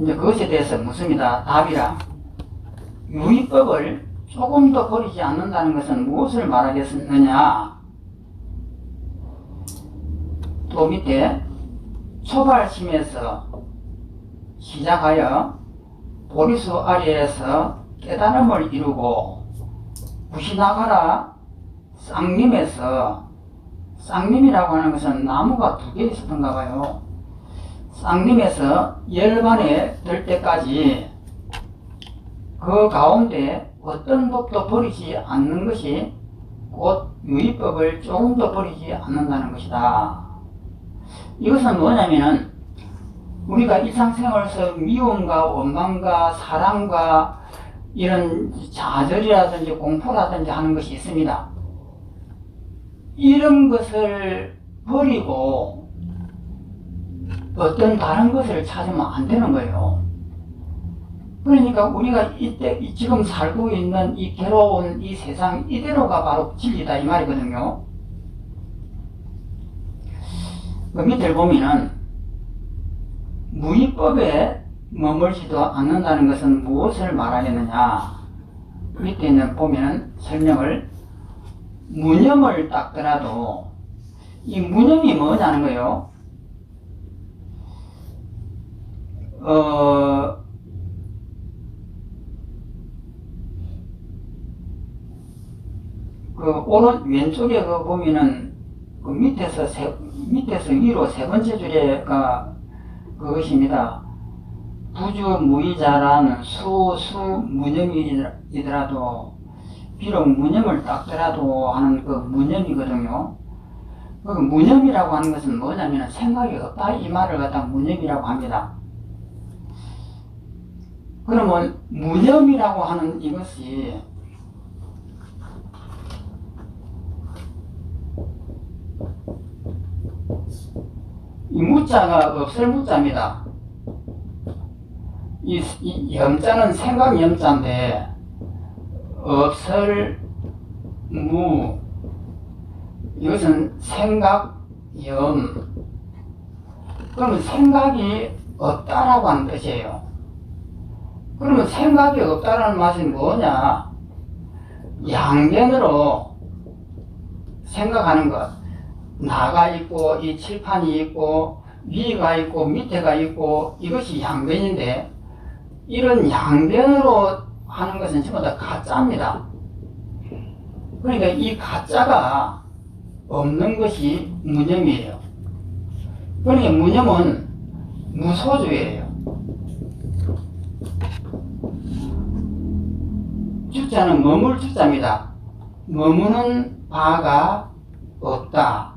Speaker 1: 이제 그것에 대해서 묻습니다. 답이라. 유의법을 조금 더 버리지 않는다는 것은 무엇을 말하겠느냐? 또 밑에 초발심에서 시작하여 보리수 아래에서 깨달음을 이루고 부시나가라 쌍림에서, 쌍림이라고 하는 것은 나무가 2개 있었던가 봐요. 쌍림에서 열반에 들 때까지 그 가운데 어떤 법도 버리지 않는 것이 곧 유의법을 조금 더 버리지 않는다는 것이다. 이것은 뭐냐면은 우리가 일상생활에서 미움과 원망과 사랑과 이런 좌절이라든지 공포라든지 하는 것이 있습니다. 이런 것을 버리고 어떤 다른 것을 찾으면 안 되는 거예요. 그러니까 우리가 이때 지금 살고 있는 이 괴로운 이 세상 이대로가 바로 진리다 이 말이거든요. 그 밑을 보면은 무의법에 머물지도 않는다는 것은 무엇을 말하겠느냐. 밑에는 보면 설명을 무념을 닦더라도 이 무념이 뭐냐는 거예요. 왼쪽에 보면은 밑에서 위로 세 번째 줄에가 그것입니다. 부주무이자라는 무념이더라도 비록 무념을 닦더라도 하는 그 무념이거든요. 그 무념이라고 하는 것은 뭐냐면 생각이 없다 이 말을 갖다 무념이라고 합니다. 그러면 무념이라고 하는 이것이 이 무자가 없을 무자입니다. 이 염자는 생각 염자인데 없을 무 이것은 생각 염. 그러면 생각이 없다라고 하는 뜻이에요. 그러면 생각이 없다라는 맛이 뭐냐? 양변으로 생각하는 것. 나가 있고 이 칠판이 있고 위가 있고 밑에가 있고 이것이 양변인데 이런 양변으로 하는 것은 전부 다 가짜입니다. 그러니까 이 가짜가 없는 것이 무념이에요. 그러니까 무념은 무소주예요. 주자는 머물 주자입니다. 머무는 바가 없다.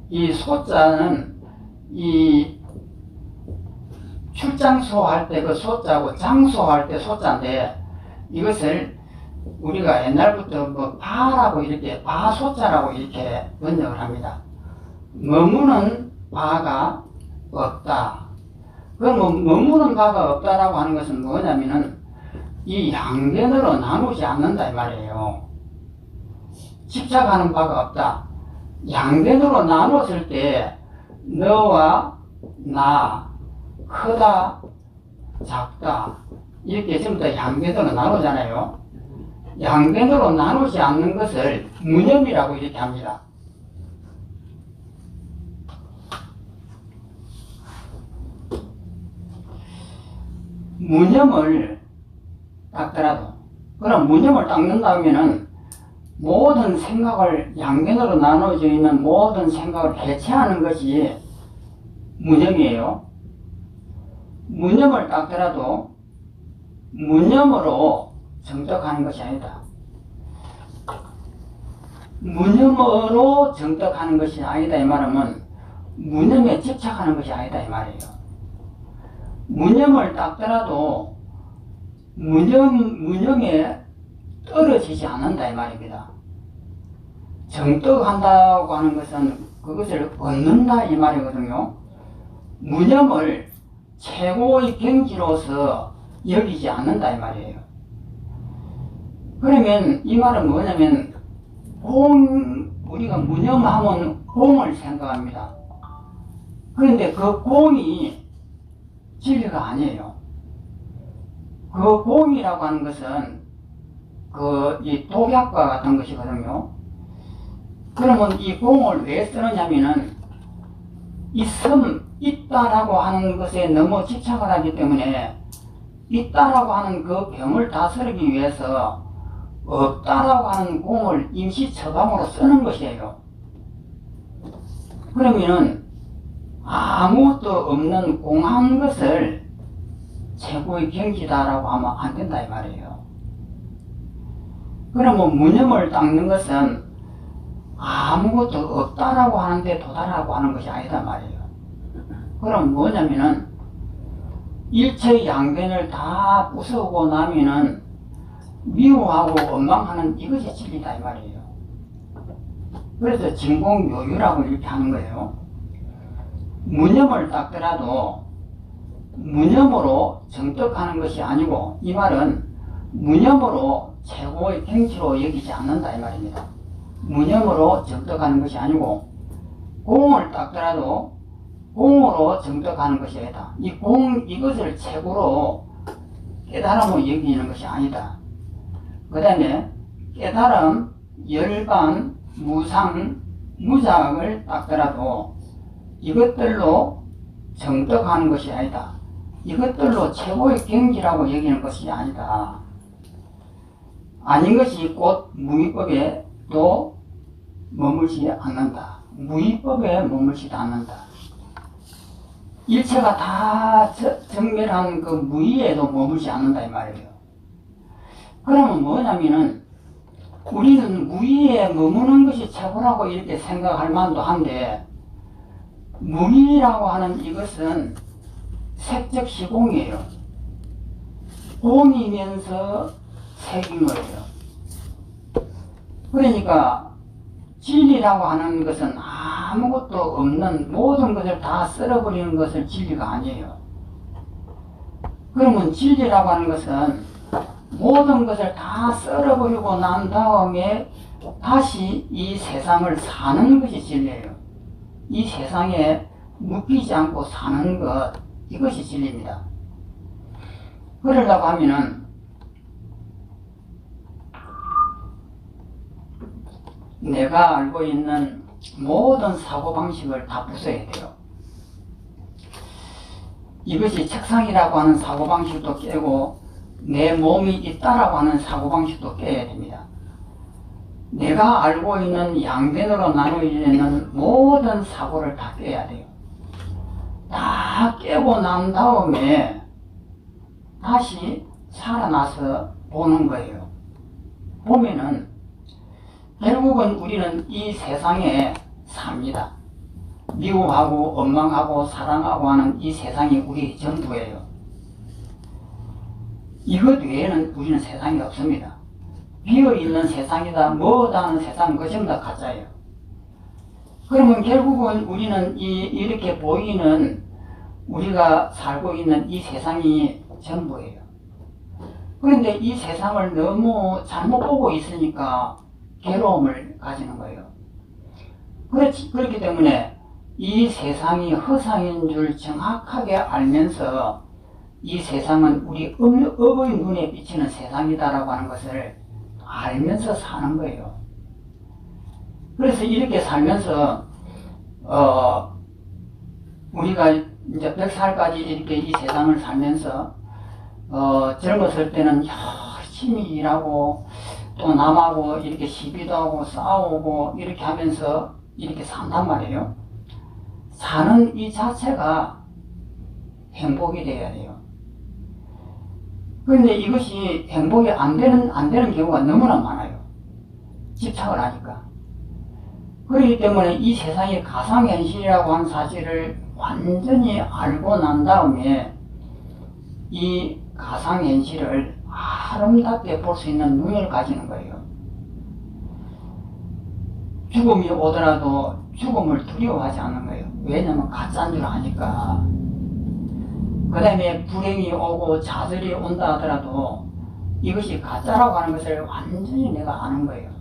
Speaker 1: 이 소자는 이 출장소할 때 그 소자고 장소할 때 소자인데 이것을 우리가 옛날부터 뭐 바라고 이렇게 바소자라고 이렇게 번역을 합니다. 머무는 바가 없다. 그럼 머무는 바가 없다라고 하는 것은 뭐냐면은 이 양변으로 나누지 않는다 이 말이에요. 집착하는 바가 없다. 양변으로 나눴을 때 너와 나, 크다, 작다 이렇게 전부 다 양변으로 나누잖아요. 양변으로 나누지 않는 것을 무념이라고 이렇게 합니다. 무념을 닦더라도 그럼 무념을 닦는다면은 모든 생각을 양면으로 나눠져 있는 모든 생각을 해체하는 것이 무념이에요. 무념을 닦더라도 무념으로 정떡하는 것이 아니다. 무념으로 정떡하는 것이 아니다 이 말은 무념에 집착하는 것이 아니다 이 말이에요. 무념을 닦더라도 무념에 떨어지지 않는다 이 말입니다. 정떡한다고 하는 것은 그것을 얻는다 이 말이거든요. 무념을 최고의 경지로서 여기지 않는다 이 말이에요. 그러면 이 말은 뭐냐면 우리가 무념하면 공을 생각합니다. 그런데 그 공이 진리가 아니에요. 그 공이라고 하는 것은 이 독약과 같은 것이거든요. 그러면 이 공을 왜 쓰느냐면은 있다라고 하는 것에 너무 집착을 하기 때문에 있다라고 하는 그 병을 다스리기 위해서 없다라고 하는 공을 임시 처방으로 쓰는 것이에요. 그러면은 아무것도 없는 공한 것을 최고의 경지다라고 하면 안 된다 이 말이에요. 그러면 무념을 닦는 것은 아무것도 없다라고 하는데 도달하고 하는 것이 아니다 말이에요. 그럼 뭐냐면은 일체의 양변을 다 부수고 나면은 미워하고 원망하는 이것이 진리다 이 말이에요. 그래서 진공묘유라고 이렇게 하는 거예요. 무념을 닦더라도 무념으로 정떡하는 것이 아니고 이 말은 무념으로 최고의 경지로 여기지 않는다 이 말입니다. 무념으로 정떡하는 것이 아니고 공을 닦더라도 공으로 정떡하는 것이 아니다. 이 공, 이것을 최고로 깨달음으로 여기는 것이 아니다. 그 다음에 깨달음, 열반, 무상, 무작을 닦더라도 이것들로 정떡하는 것이 아니다. 이것들로 최고의 경지라고 여기는 것이 아니다. 아닌 것이 곧 무위법에도 머물지 않는다. 무위법에 머물지도 않는다. 일체가 다 정멸한 그 무위에도 머물지 않는다 이 말이에요. 그러면 뭐냐면은 우리는 무위에 머무는 것이 최고라고 이렇게 생각할 만도 한데, 무위라고 하는 이것은 색적 시공이에요. 공이면서 색인 거예요. 그러니까 진리라고 하는 것은 아무것도 없는 모든 것을 다 쓸어버리는 것을 진리가 아니에요. 그러면 진리라고 하는 것은 모든 것을 다 쓸어버리고 난 다음에 다시 이 세상을 사는 것이 진리예요. 이 세상에 묶이지 않고 사는 것, 이것이 진리입니다. 그러려고 하면은 내가 알고 있는 모든 사고방식을 다 부숴야 돼요. 이것이 책상이라고 하는 사고방식도 깨고 내 몸이 있다라고 하는 사고방식도 깨야 됩니다. 내가 알고 있는 양변으로 나누어지는 모든 사고를 다 깨야 돼요. 다 깨고 난 다음에 다시 살아나서 보는 거예요. 보면은 결국은 우리는 이 세상에 삽니다. 미워하고 원망하고 사랑하고 하는 이 세상이 우리의 전부예요. 이것 외에는 우리는 세상이 없습니다. 비어있는 세상이다 뭐다 하는 세상은 그 전부 다 가짜예요. 그러면 결국은 우리는 이렇게 보이는 우리가 살고 있는 이 세상이 전부예요. 그런데 이 세상을 너무 잘못 보고 있으니까 괴로움을 가지는 거예요. 그렇기 때문에 이 세상이 허상인 줄 정확하게 알면서 이 세상은 우리 업의 눈에 비치는 세상이다라고 하는 것을 알면서 사는 거예요. 그래서 이렇게 살면서 우리가 이제 100살까지 이렇게 이 세상을 살면서 젊었을 때는 열심히 일하고 또 남하고 이렇게 시비도 하고 싸우고 이렇게 하면서 이렇게 산단 말이에요. 사는 이 자체가 행복이 되어야 돼요. 그런데 이것이 행복이 안 되는 경우가 너무나 많아요. 집착을 하니까. 그렇기 때문에 이 세상이 가상현실이라고 하는 사실을 완전히 알고 난 다음에 이 가상현실을 아름답게 볼 수 있는 눈을 가지는 거예요. 죽음이 오더라도 죽음을 두려워하지 않는 거예요. 왜냐하면 가짜인 줄 아니까. 그 다음에 불행이 오고 좌절이 온다 하더라도 이것이 가짜라고 하는 것을 완전히 내가 아는 거예요.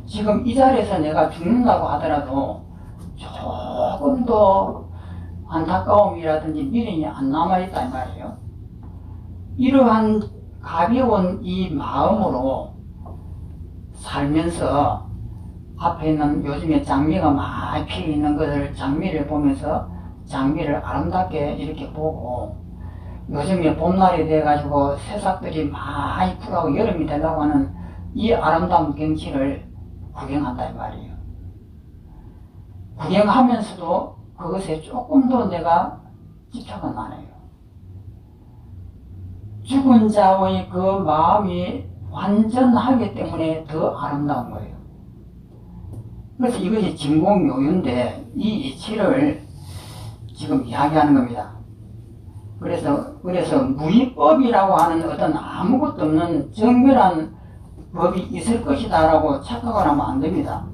Speaker 1: 지금 이 자리에서 내가 죽는다고 하더라도 조금도 안타까움이라든지 미련이 안 남아있단 말이에요. 이러한 가벼운 이 마음으로 살면서 앞에 있는 요즘에 장미가 많이 피어 있는 것을 장미를 보면서 장미를 아름답게 이렇게 보고, 요즘에 봄날이 돼가지고 새싹들이 많이 풀하고 여름이 되려고 하는 이 아름다운 경치를 구경한다 이 말이에요. 구경하면서도 그것에 조금 더 내가 집착은 안 해요. 죽은 자의 그 마음이 완전하기 때문에 더 아름다운 거예요. 그래서 이것이 진공묘유인데 이 이치를 지금 이야기하는 겁니다. 그래서 무위법이라고 하는 어떤 아무것도 없는 정밀한 법이 있을 것이다 라고 착각을 하면 안 됩니다.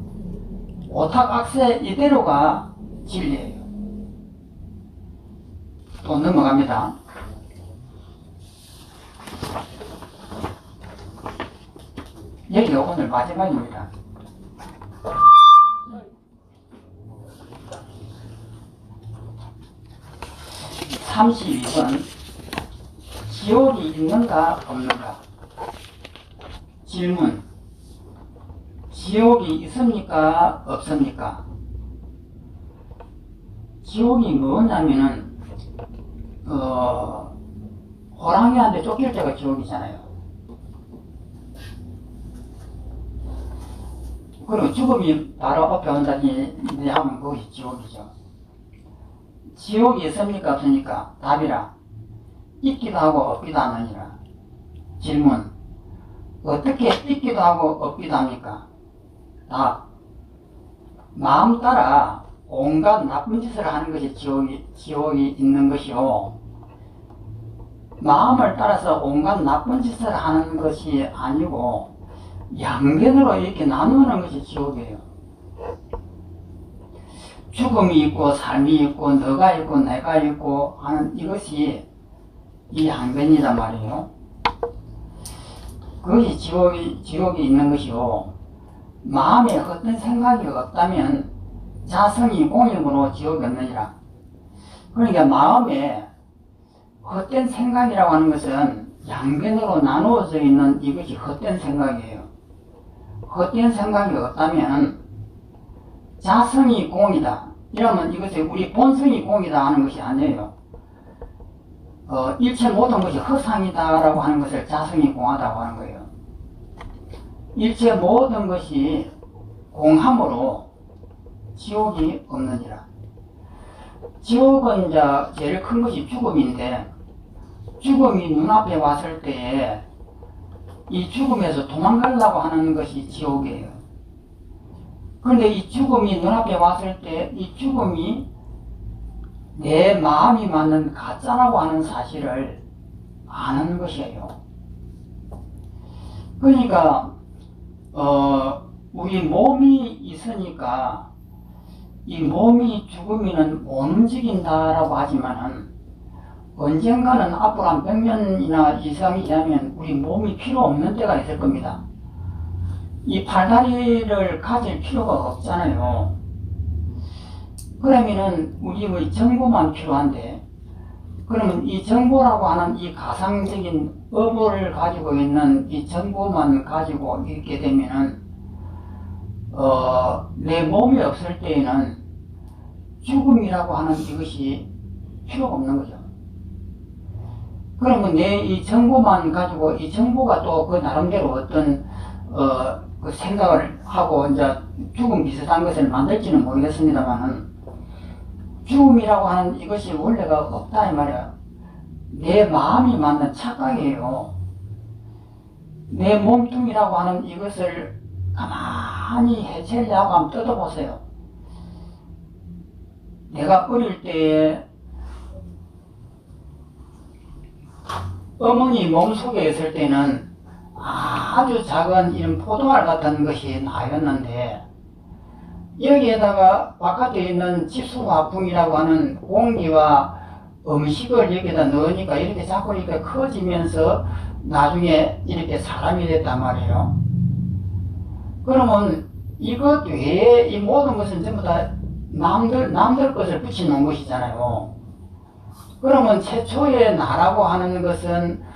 Speaker 1: 오탁악세 이대로가 진리예요. 또 넘어갑니다. 여기가 오늘 마지막입니다. 32번. 지옥이 있는가 없는가? 질문. 지옥이 있습니까 없습니까? 지옥이 뭐냐면은 호랑이한테 쫓길 때가 지옥이잖아요. 그리고 죽음이 바로 앞에 온다니 하면 그것이 지옥이죠. 지옥이 있습니까 없습니까? 답이라. 있기도 하고 없기도 하느니라. 질문. 어떻게 있기도 하고 없기도 합니까? 답. 마음 따라 온갖 나쁜 짓을 하는 것이 지옥이 있는 것이요. 마음을 따라서 온갖 나쁜 짓을 하는 것이 아니고 양변으로 이렇게 나누는 것이 지옥이에요. 죽음이 있고 삶이 있고 너가 있고 내가 있고 하는 이것이 이 양변이란 말이에요. 그것이 지옥이 있는 것이요. 마음에 헛된 생각이 없다면 자성이 공임으로 지옥이 없느니라. 그러니까 마음에 헛된 생각이라고 하는 것은 양변으로 나누어져 있는 이것이 헛된 생각이에요. 헛된 생각이 없다면 자성이 공이다. 이러면 이것이 우리 본성이 공이다 하는 것이 아니에요. 일체 모든 것이 허상이다 라고 하는 것을 자성이 공하다고 하는 거예요. 일체 모든 것이 공함으로 지옥이 없느니라. 지옥은 이제 제일 큰 것이 죽음인데, 죽음이 눈앞에 왔을 때에 이 죽음에서 도망가려고 하는 것이 지옥이에요. 그런데 이 죽음이 눈앞에 왔을 때 이 죽음이 내 마음이 맞는 가짜라고 하는 사실을 아는 것이에요. 그러니까 우리 몸이 있으니까 이 몸이 죽으면은 못 움직인다라고 하지만은 언젠가는 앞으로 한 100년이나 이상이 지나면 우리 몸이 필요 없는 때가 있을 겁니다. 이 팔다리를 가질 필요가 없잖아요. 그러면은 우리의 정보만 필요한데, 그러면 이 정보라고 하는 이 가상적인 업을 가지고 있는 이 정보만 가지고 있게 되면은 내 몸이 없을 때에는 죽음이라고 하는 이것이 필요가 없는 거죠. 그러면 내 이 정보만 가지고 이 정보가 또 그 나름대로 어떤 그 생각을 하고 이제 죽음 비슷한 것을 만들지는 모르겠습니다만은 죽음이라고 하는 이것이 원래가 없다 이 말이야. 내 마음이 만든 착각이에요. 내 몸뚱이라고 하는 이것을 가만히 해체하려고 한번 뜯어보세요. 내가 어릴 때에 어머니 몸속에 있을 때는 아주 작은 이런 포도알 같은 것이 나였는데, 여기에다가 바깥에 있는 집수화풍이라고 하는 공기와 음식을 여기다 넣으니까 이렇게 자꾸 이렇게 커지면서 나중에 이렇게 사람이 됐단 말이에요. 그러면 이것 외에 이 모든 것은 전부 다 남들 것을 붙여놓은 것이잖아요. 그러면 최초의 나라고 하는 것은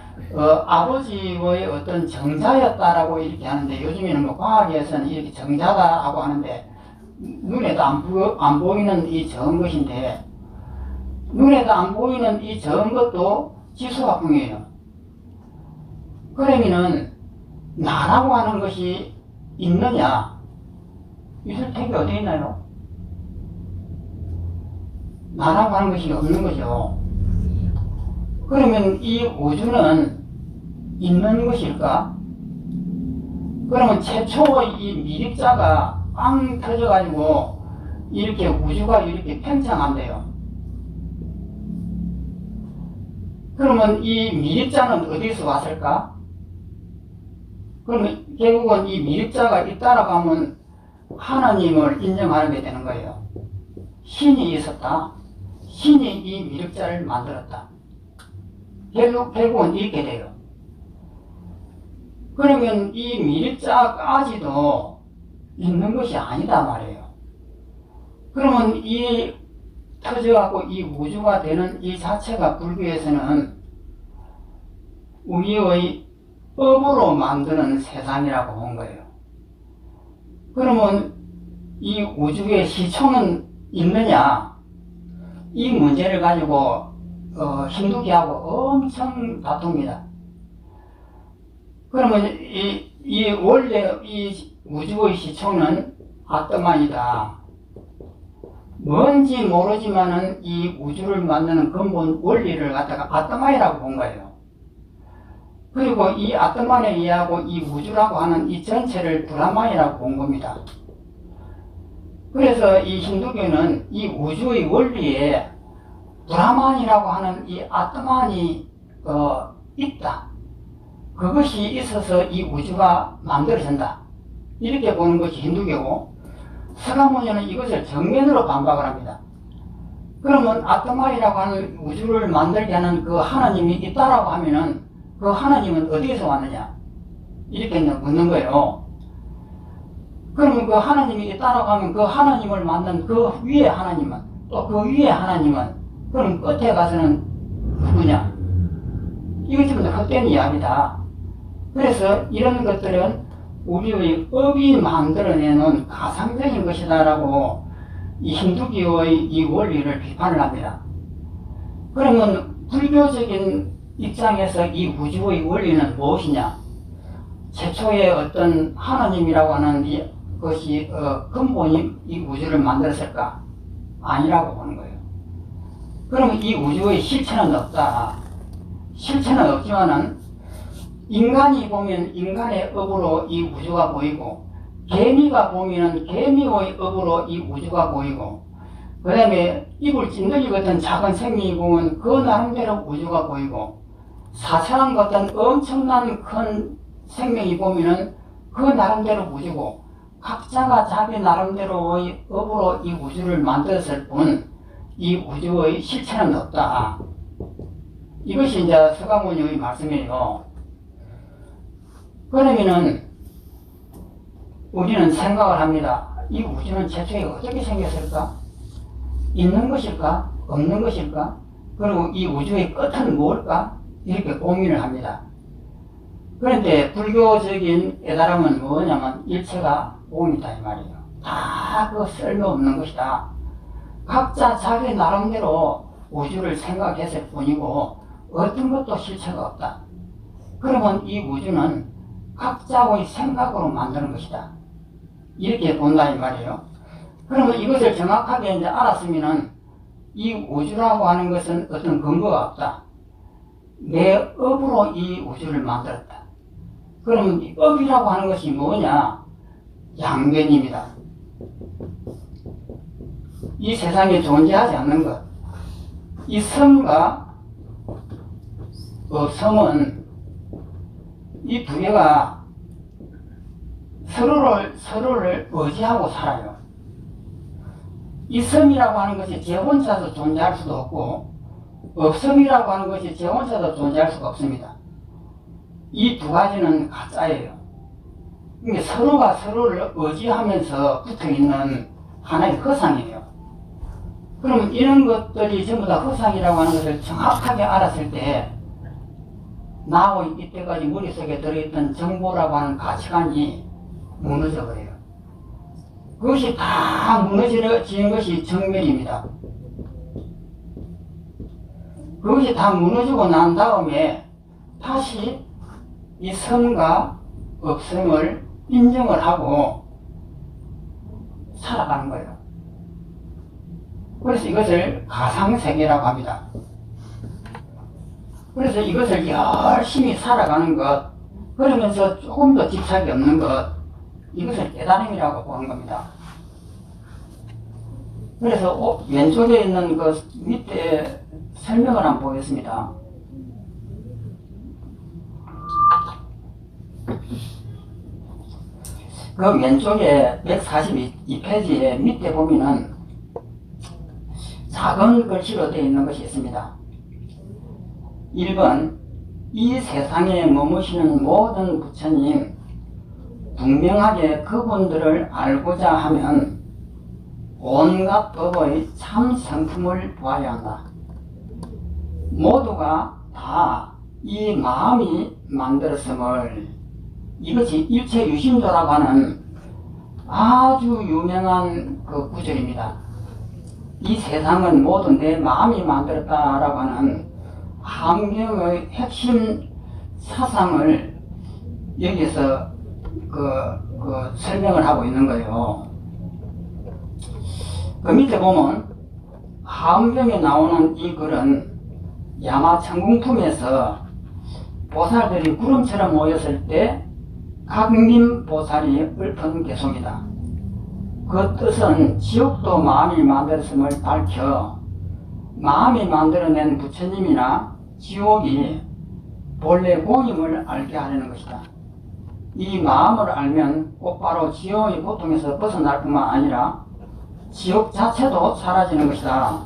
Speaker 1: 아버지의 어떤 정자였다라고 이렇게 하는데, 요즘에는 뭐 과학에서는 이렇게 정자다라고 하는데, 눈에도 안 보이는 이 적은 것인데, 눈에도 안 보이는 이 적은 것도 지수화풍이에요. 그러면은 나라고 하는 것이 있느냐? 있을 택이 어디 있나요? 나라고 하는 것이 없는 거죠. 그러면 이 우주는 있는 것일까? 그러면 최초의 이 미립자가 빵 터져가지고 이렇게 우주가 이렇게 팽창한대요. 그러면 이 미립자는 어디서 왔을까? 그러면 결국은 이 미립자가 있다라고 하면 하나님을 인정하게 되는 거예요. 신이 있었다. 신이 이 미립자를 만들었다. 결국은 이렇게 돼요. 그러면 이 미립자까지도 있는 것이 아니다 말이에요. 그러면 이 터져갖고 이 우주가 되는 이 자체가 불교에서는 우리의 업으로 만드는 세상이라고 본 거예요. 그러면 이 우주의 시초는 있느냐? 이 문제를 가지고 힌두교하고 엄청 다툽니다. 그러면 원래 이 우주의 시초는 아트만이다. 뭔지 모르지만은 이 우주를 만드는 근본 원리를 갖다가 아트만이라고 본 거예요. 그리고 이 아트만에 의하고 이 우주라고 하는 이 전체를 브라만이라고 본 겁니다. 그래서 이 힌두교는 이 우주의 원리에 브라만이라고 하는 이 아트만이 있다. 그것이 있어서 이 우주가 만들어진다. 이렇게 보는 것이 힌두교고, 서가모니는 이것을 정면으로 반박을 합니다. 그러면 아트만이라고 하는 우주를 만들게 하는 그 하나님이 있다라고 하면은 그 하나님은 어디에서 왔느냐? 이렇게 묻는 거예요. 그러면 그 하나님이 있다라고 하면 그 하나님을 만든 그 위에 하나님은, 또 그 위에 하나님은, 그럼 끝에 가서는 누구냐? 이것 전부 다 헛된 이야기다. 그래서 이런 것들은 우리의 업이 만들어내는 가상적인 것이다라고 이 힌두교의 이 원리를 비판을 합니다. 그러면 불교적인 입장에서 이 우주의 원리는 무엇이냐? 최초의 어떤 하나님이라고 하는 것이 근본이 이 우주를 만들었을까? 아니라고 보는 거예요. 그러면 이 우주의 실체는 없다. 실체는 없지만은 인간이 보면 인간의 업으로 이 우주가 보이고, 개미가 보면 개미의 업으로 이 우주가 보이고, 그 다음에 이불 찐득이 같은 작은 생명이 보면 그 나름대로 우주가 보이고, 사찰한 같은 엄청난 큰 생명이 보면은 그 나름대로 우주고, 각자가 자기 나름대로의 업으로 이 우주를 만들었을 뿐 이 우주의 실체는 없다. 이것이 이제 서가모니의 말씀이에요. 그러면은 우리는 생각을 합니다. 이 우주는 최초에 어떻게 생겼을까? 있는 것일까? 없는 것일까? 그리고 이 우주의 끝은 무엇일까? 이렇게 고민을 합니다. 그런데 불교적인 깨달음은 뭐냐면 일체가 몸이다 이 말이에요. 다 그 쓸모없는 것이다. 각자 자기 나름대로 우주를 생각했을 뿐이고 어떤 것도 실체가 없다. 그러면 이 우주는 각자의 생각으로 만드는 것이다. 이렇게 본다 이 말이에요. 그러면 이것을 정확하게 이제 알았으면은 이 우주라고 하는 것은 어떤 근거가 없다. 내 업으로 이 우주를 만들었다. 그러면 이 업이라고 하는 것이 뭐냐? 양변입니다. 이 세상에 존재하지 않는 것. 이 성과 없음은 이 두 개가 서로를 의지하고 살아요. 이 섬이라고 하는 것이 제 혼자서 존재할 수도 없고, 없음이라고 하는 것이 제 혼자서 존재할 수가 없습니다. 이 두 가지는 가짜예요. 이게 서로가 서로를 의지하면서 붙어 있는 하나의 허상이에요. 그럼 이런 것들이 전부 다 허상이라고 하는 것을 정확하게 알았을 때, 나의 이때까지 머릿속에 들어있던 정보라고 하는 가치관이 무너져 버려요. 그것이 다 무너지는 것이 정멸입니다. 그것이 다 무너지고 난 다음에 다시 이 성과 없음을 인정을 하고 살아가는 거예요. 그래서 이것을 가상세계라고 합니다. 그래서 이것을 열심히 살아가는 것, 그러면서 조금 더 집착이 없는 것, 이것을 깨달음이라고 보는 겁니다. 그래서 왼쪽에 있는 그 밑에 설명을 한번 보겠습니다. 그 왼쪽에 142페이지에 밑에 보면은 작은 글씨로 되어 있는 것이 있습니다. 1번, 이 세상에 머무시는 모든 부처님, 분명하게 그분들을 알고자 하면 온갖 법의 참 성품을 보아야 한다. 모두가 다 이 마음이 만들었음을, 이것이 일체유심조라고 하는 아주 유명한 그 구절입니다. 이 세상은 모두 내 마음이 만들었다라고 하는 환경의 핵심 사상을 여기서 설명을 하고 있는 거예요. 그 밑에 보면 하음경에 나오는 이 글은 야마천궁품에서 보살들이 구름처럼 모였을 때 각림보살이 읊은 개송이다. 그 뜻은 지옥도 마음이 만들었음을 밝혀 마음이 만들어낸 부처님이나 지옥이 본래 공임을 알게 하려는 것이다. 이 마음을 알면 곧바로 지옥의 고통에서 벗어날 뿐만 아니라 지옥 자체도 사라지는 것이다.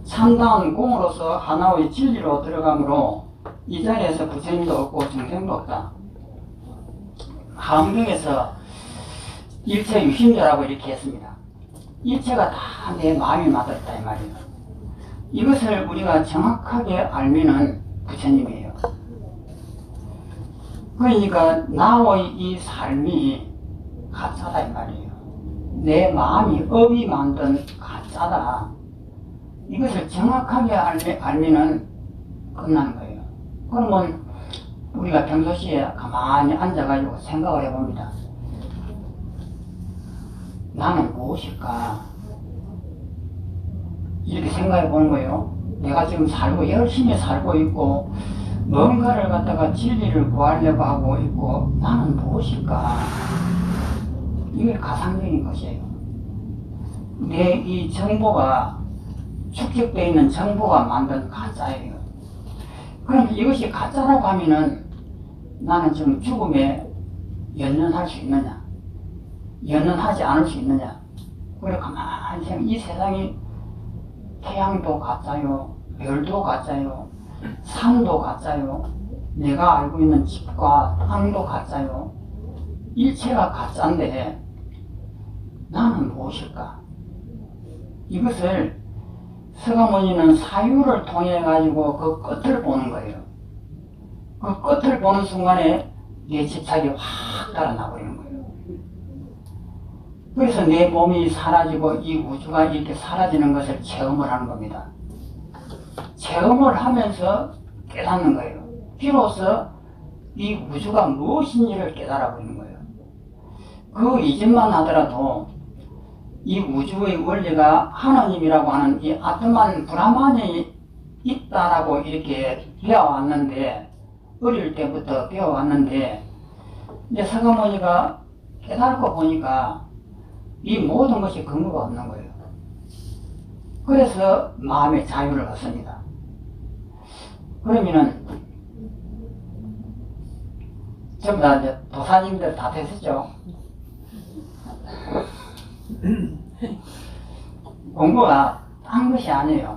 Speaker 1: 참다운 공으로서 하나의 진리로 들어가므로 이 자리에서 부처님도 없고 중생도 없다. 하음경에서 일체유심조라고 이렇게 했습니다. 일체가 다 내 마음이 만들었다 이 말이에요. 이것을 우리가 정확하게 알면은 부처님이에요. 그러니까 나의 이 삶이 가짜다 이 말이에요. 내 마음이 업이 만든 가짜다. 이것을 정확하게 알면은 끝나는 거예요. 그러면 우리가 평소시에 가만히 앉아가지고 생각을 해봅니다. 나는 무엇일까? 이렇게 생각해 보는 거예요. 내가 지금 열심히 살고 있고 뭔가를 갖다가 진리를 구하려고 하고 있고 나는 무엇일까? 이게 가상적인 것이에요. 내 이 정보가 축적되어 있는 정보가 만든 가짜예요. 그럼 이것이 가짜라고 하면은 나는 지금 죽음에 연연할 수 있느냐? 연연하지 않을 수 있느냐? 그래 가만히 생각, 이 세상이 태양도 가짜요, 별도 가짜요, 산도 가짜요, 내가 알고 있는 집과 땅도 가짜요. 일체가 가짜인데 나는 무엇일까? 이것을 서가모니는 사유를 통해 가지고 그 끝을 보는 거예요. 그 끝을 보는 순간에 내 집착이 확 달아나 버리는 거예요. 그래서 내 몸이 사라지고 이 우주가 이렇게 사라지는 것을 체험을 하는 겁니다. 체험을 하면서 깨닫는 거예요. 비로소 이 우주가 무엇인지를 깨달아 버리는 거예요. 그 이전만 하더라도 이 우주의 원리가 하나님이라고 하는 이 아트만 브라만이 있다라고 이렇게 배워왔는데, 어릴 때부터 배워왔는데, 이제 서가모니가 깨달고 보니까 이 모든 것이 근거가 없는 거예요. 그래서 마음의 자유를 얻습니다. 그러면은 전부 다 이제 도사님들 다 되셨죠? 공부가 딴 것이 아니에요.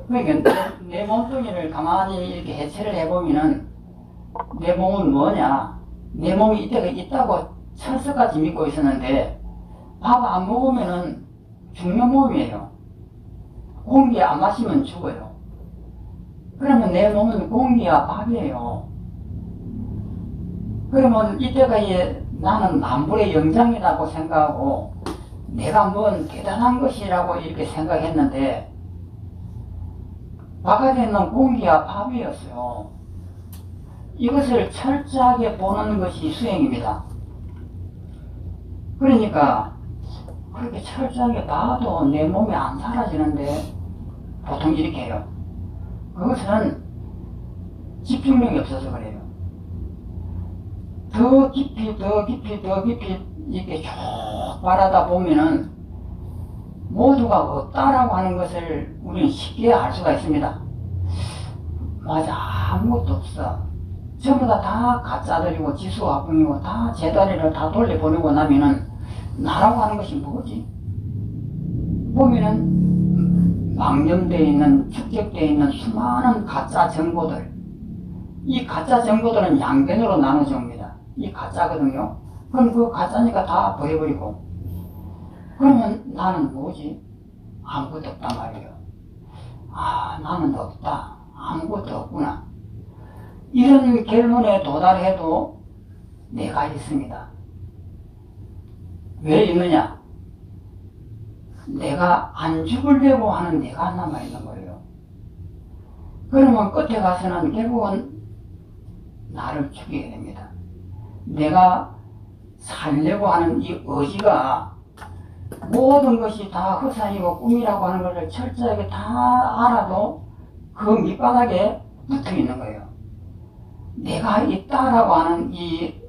Speaker 1: 그러니까 내 몸뚱이를 가만히 이렇게 해체를 해보면은 내 몸은 뭐냐? 내 몸이 이때가 있다고 철석같이 믿고 있었는데 밥 안 먹으면은 죽는 몸이에요. 공기 안 마시면 죽어요. 그러면 내 몸은 공기와 밥이에요. 그러면 이때까지 나는 만불의 영장이라고 생각하고 내가 뭔 대단한 것이라고 이렇게 생각했는데 바깥에 있는 공기와 밥이었어요. 이것을 철저하게 보는 것이 수행입니다. 그러니까 그렇게 철저하게 봐도 내 몸이 안 사라지는데 보통 이렇게 해요. 그것은 집중력이 없어서 그래요. 더 깊이 이렇게 쭉 바라다 보면은 모두가 없다라고 하는 것을 우리는 쉽게 알 수가 있습니다. 맞아, 아무것도 없어. 전부 다 가짜들이고 지수화풍이고 다 제자리를 다 돌려보내고 나면은 나라고 하는 것이 뭐지? 보면은 망념되어 있는, 축적되어 있는 수많은 가짜 정보들, 이 가짜 정보들은 양변으로 나눠집니다. 이 가짜거든요. 그럼 그 가짜니까 다 버려버리고 그러면 나는 뭐지? 아무것도 없단 말이에요. 아, 나는 없다. 아무것도 없구나. 이런 결론에 도달해도 내가 있습니다. 왜 있느냐? 내가 안 죽으려고 하는 내가 남아있는 거예요. 그러면 끝에 가서는 결국은 나를 죽이게 됩니다. 내가 살려고 하는 이 의지가 모든 것이 다 허상이고 꿈이라고 하는 것을 철저하게 다 알아도 그 밑바닥에 붙어 있는 거예요. 내가 있다라고 하는 이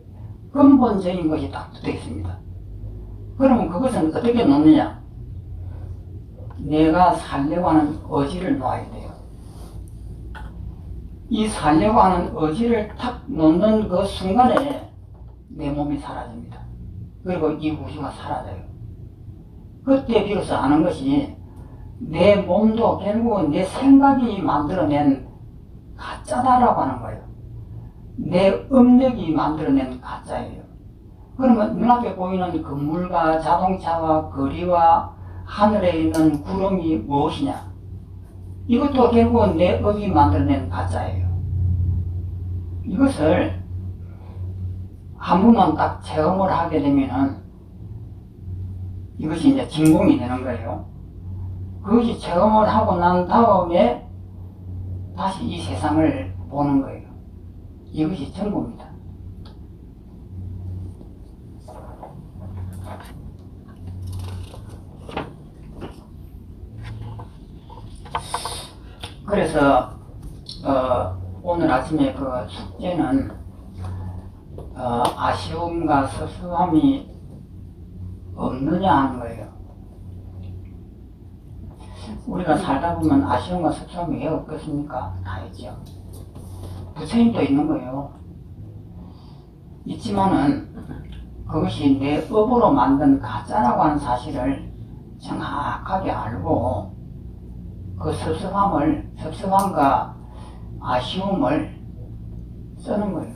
Speaker 1: 근본적인 것이 딱 붙어 있습니다. 그러면 그것은 어떻게 놓느냐? 내가 살려고 하는 의지를 놓아야 돼요. 이 살려고 하는 의지를 탁 놓는 그 순간에 내 몸이 사라집니다. 그리고 이 우주가 사라져요. 그때 비로소 아는 것이 내 몸도 결국은 내 생각이 만들어낸 가짜다라고 하는 거예요. 내 업력이 만들어낸 가짜예요. 그러면 눈앞에 보이는 건물과 자동차와 거리와 하늘에 있는 구름이 무엇이냐? 이것도 결국은 내 업이 만들어낸 가짜예요. 이것을 한 번만 딱 체험을 하게 되면은 이것이 이제 진공이 되는 거예요. 그것이 체험을 하고 난 다음에 다시 이 세상을 보는 거예요. 이것이 전부입니다. 그래서 오늘 아침에 그 숙제는 아쉬움과 섭섭함이 없느냐 하는 거예요. 우리가 살다 보면 아쉬움과 섭섭함이 왜 없겠습니까? 다 있죠. 부처님도 있는 거예요. 있지만은 그것이 내 업으로 만든 가짜라고 하는 사실을 정확하게 알고 그 섭섭함과 아쉬움을 쓰는 거예요.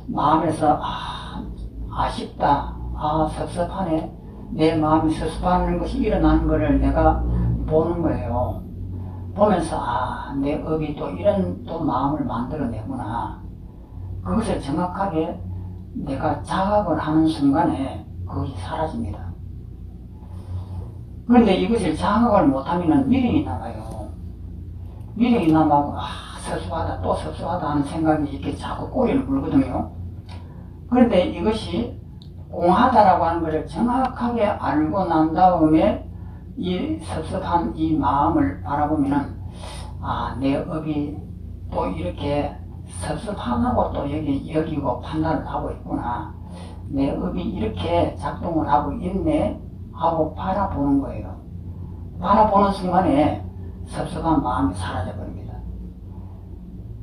Speaker 1: 마음에서 아쉽다, 섭섭하네, 내 마음이 섭섭하는 것이 일어나는 것을 내가 보는 거예요. 보면서 내 업이 또 이런 또 마음을 만들어내구나. 그것을 정확하게 내가 자각을 하는 순간에 그것이 사라집니다. 그런데 이것을 자각을 못하면 미련이 남아요. 미련이 남아고 섭섭하다 또 섭섭하다 하는 생각이 이렇게 자꾸 꼬리를 물거든요. 그런데 이것이 공하다라고 하는 것을 정확하게 알고 난 다음에 이 섭섭한 이 마음을 바라보면은 내 업이 또 이렇게 섭섭하다고 또 여기고 판단을 하고 있구나. 내 업이 이렇게 작동을 하고 있네 하고 바라보는 거예요. 바라보는 순간에 섭섭한 마음이 사라져 버립니다.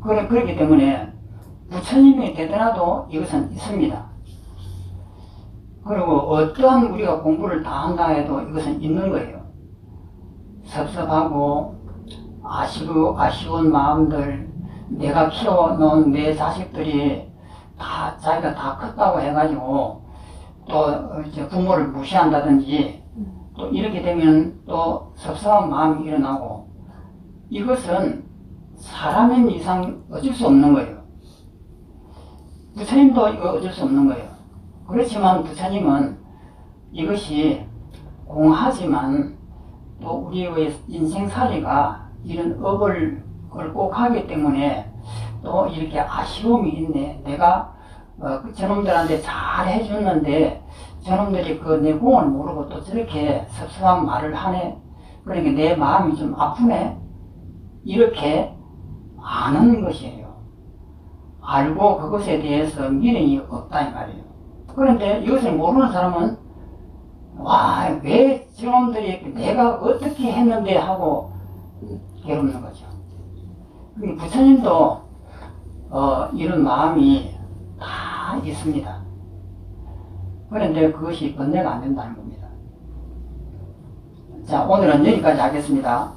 Speaker 1: 그렇기 때문에 부처님이 되더라도 이것은 있습니다. 그리고 어떠한 우리가 공부를 다 한다 해도 이것은 있는 거예요. 섭섭하고 아쉬운 마음들, 내가 키워놓은 내 자식들이 다 자기가 다 컸다고 해가지고 또 이제 부모를 무시한다든지 또 이렇게 되면 또 섭섭한 마음이 일어나고 이것은 사람인 이상 어쩔 수 없는 거예요. 부처님도 이거 어쩔 수 없는 거예요. 그렇지만 부처님은 이것이 공하지만 또 우리의 인생살이가 이런 업을 꼭 하기 때문에 또 이렇게 아쉬움이 있네. 내가 저놈들한테 잘 해줬는데 저놈들이 그 내 공을 모르고 또 저렇게 섭섭한 말을 하네. 그러니까 내 마음이 좀 아프네. 이렇게 아는 것이에요. 알고 그것에 대해서 미련이 없다 이 말이에요. 그런데 이것을 모르는 사람은 왜 저놈들이 내가 어떻게 했는데 하고 괴롭는 거죠. 부처님도 이런 마음이 다 있습니다. 그런데 그것이 번뇌가 안 된다는 겁니다. 자, 오늘은 여기까지 하겠습니다.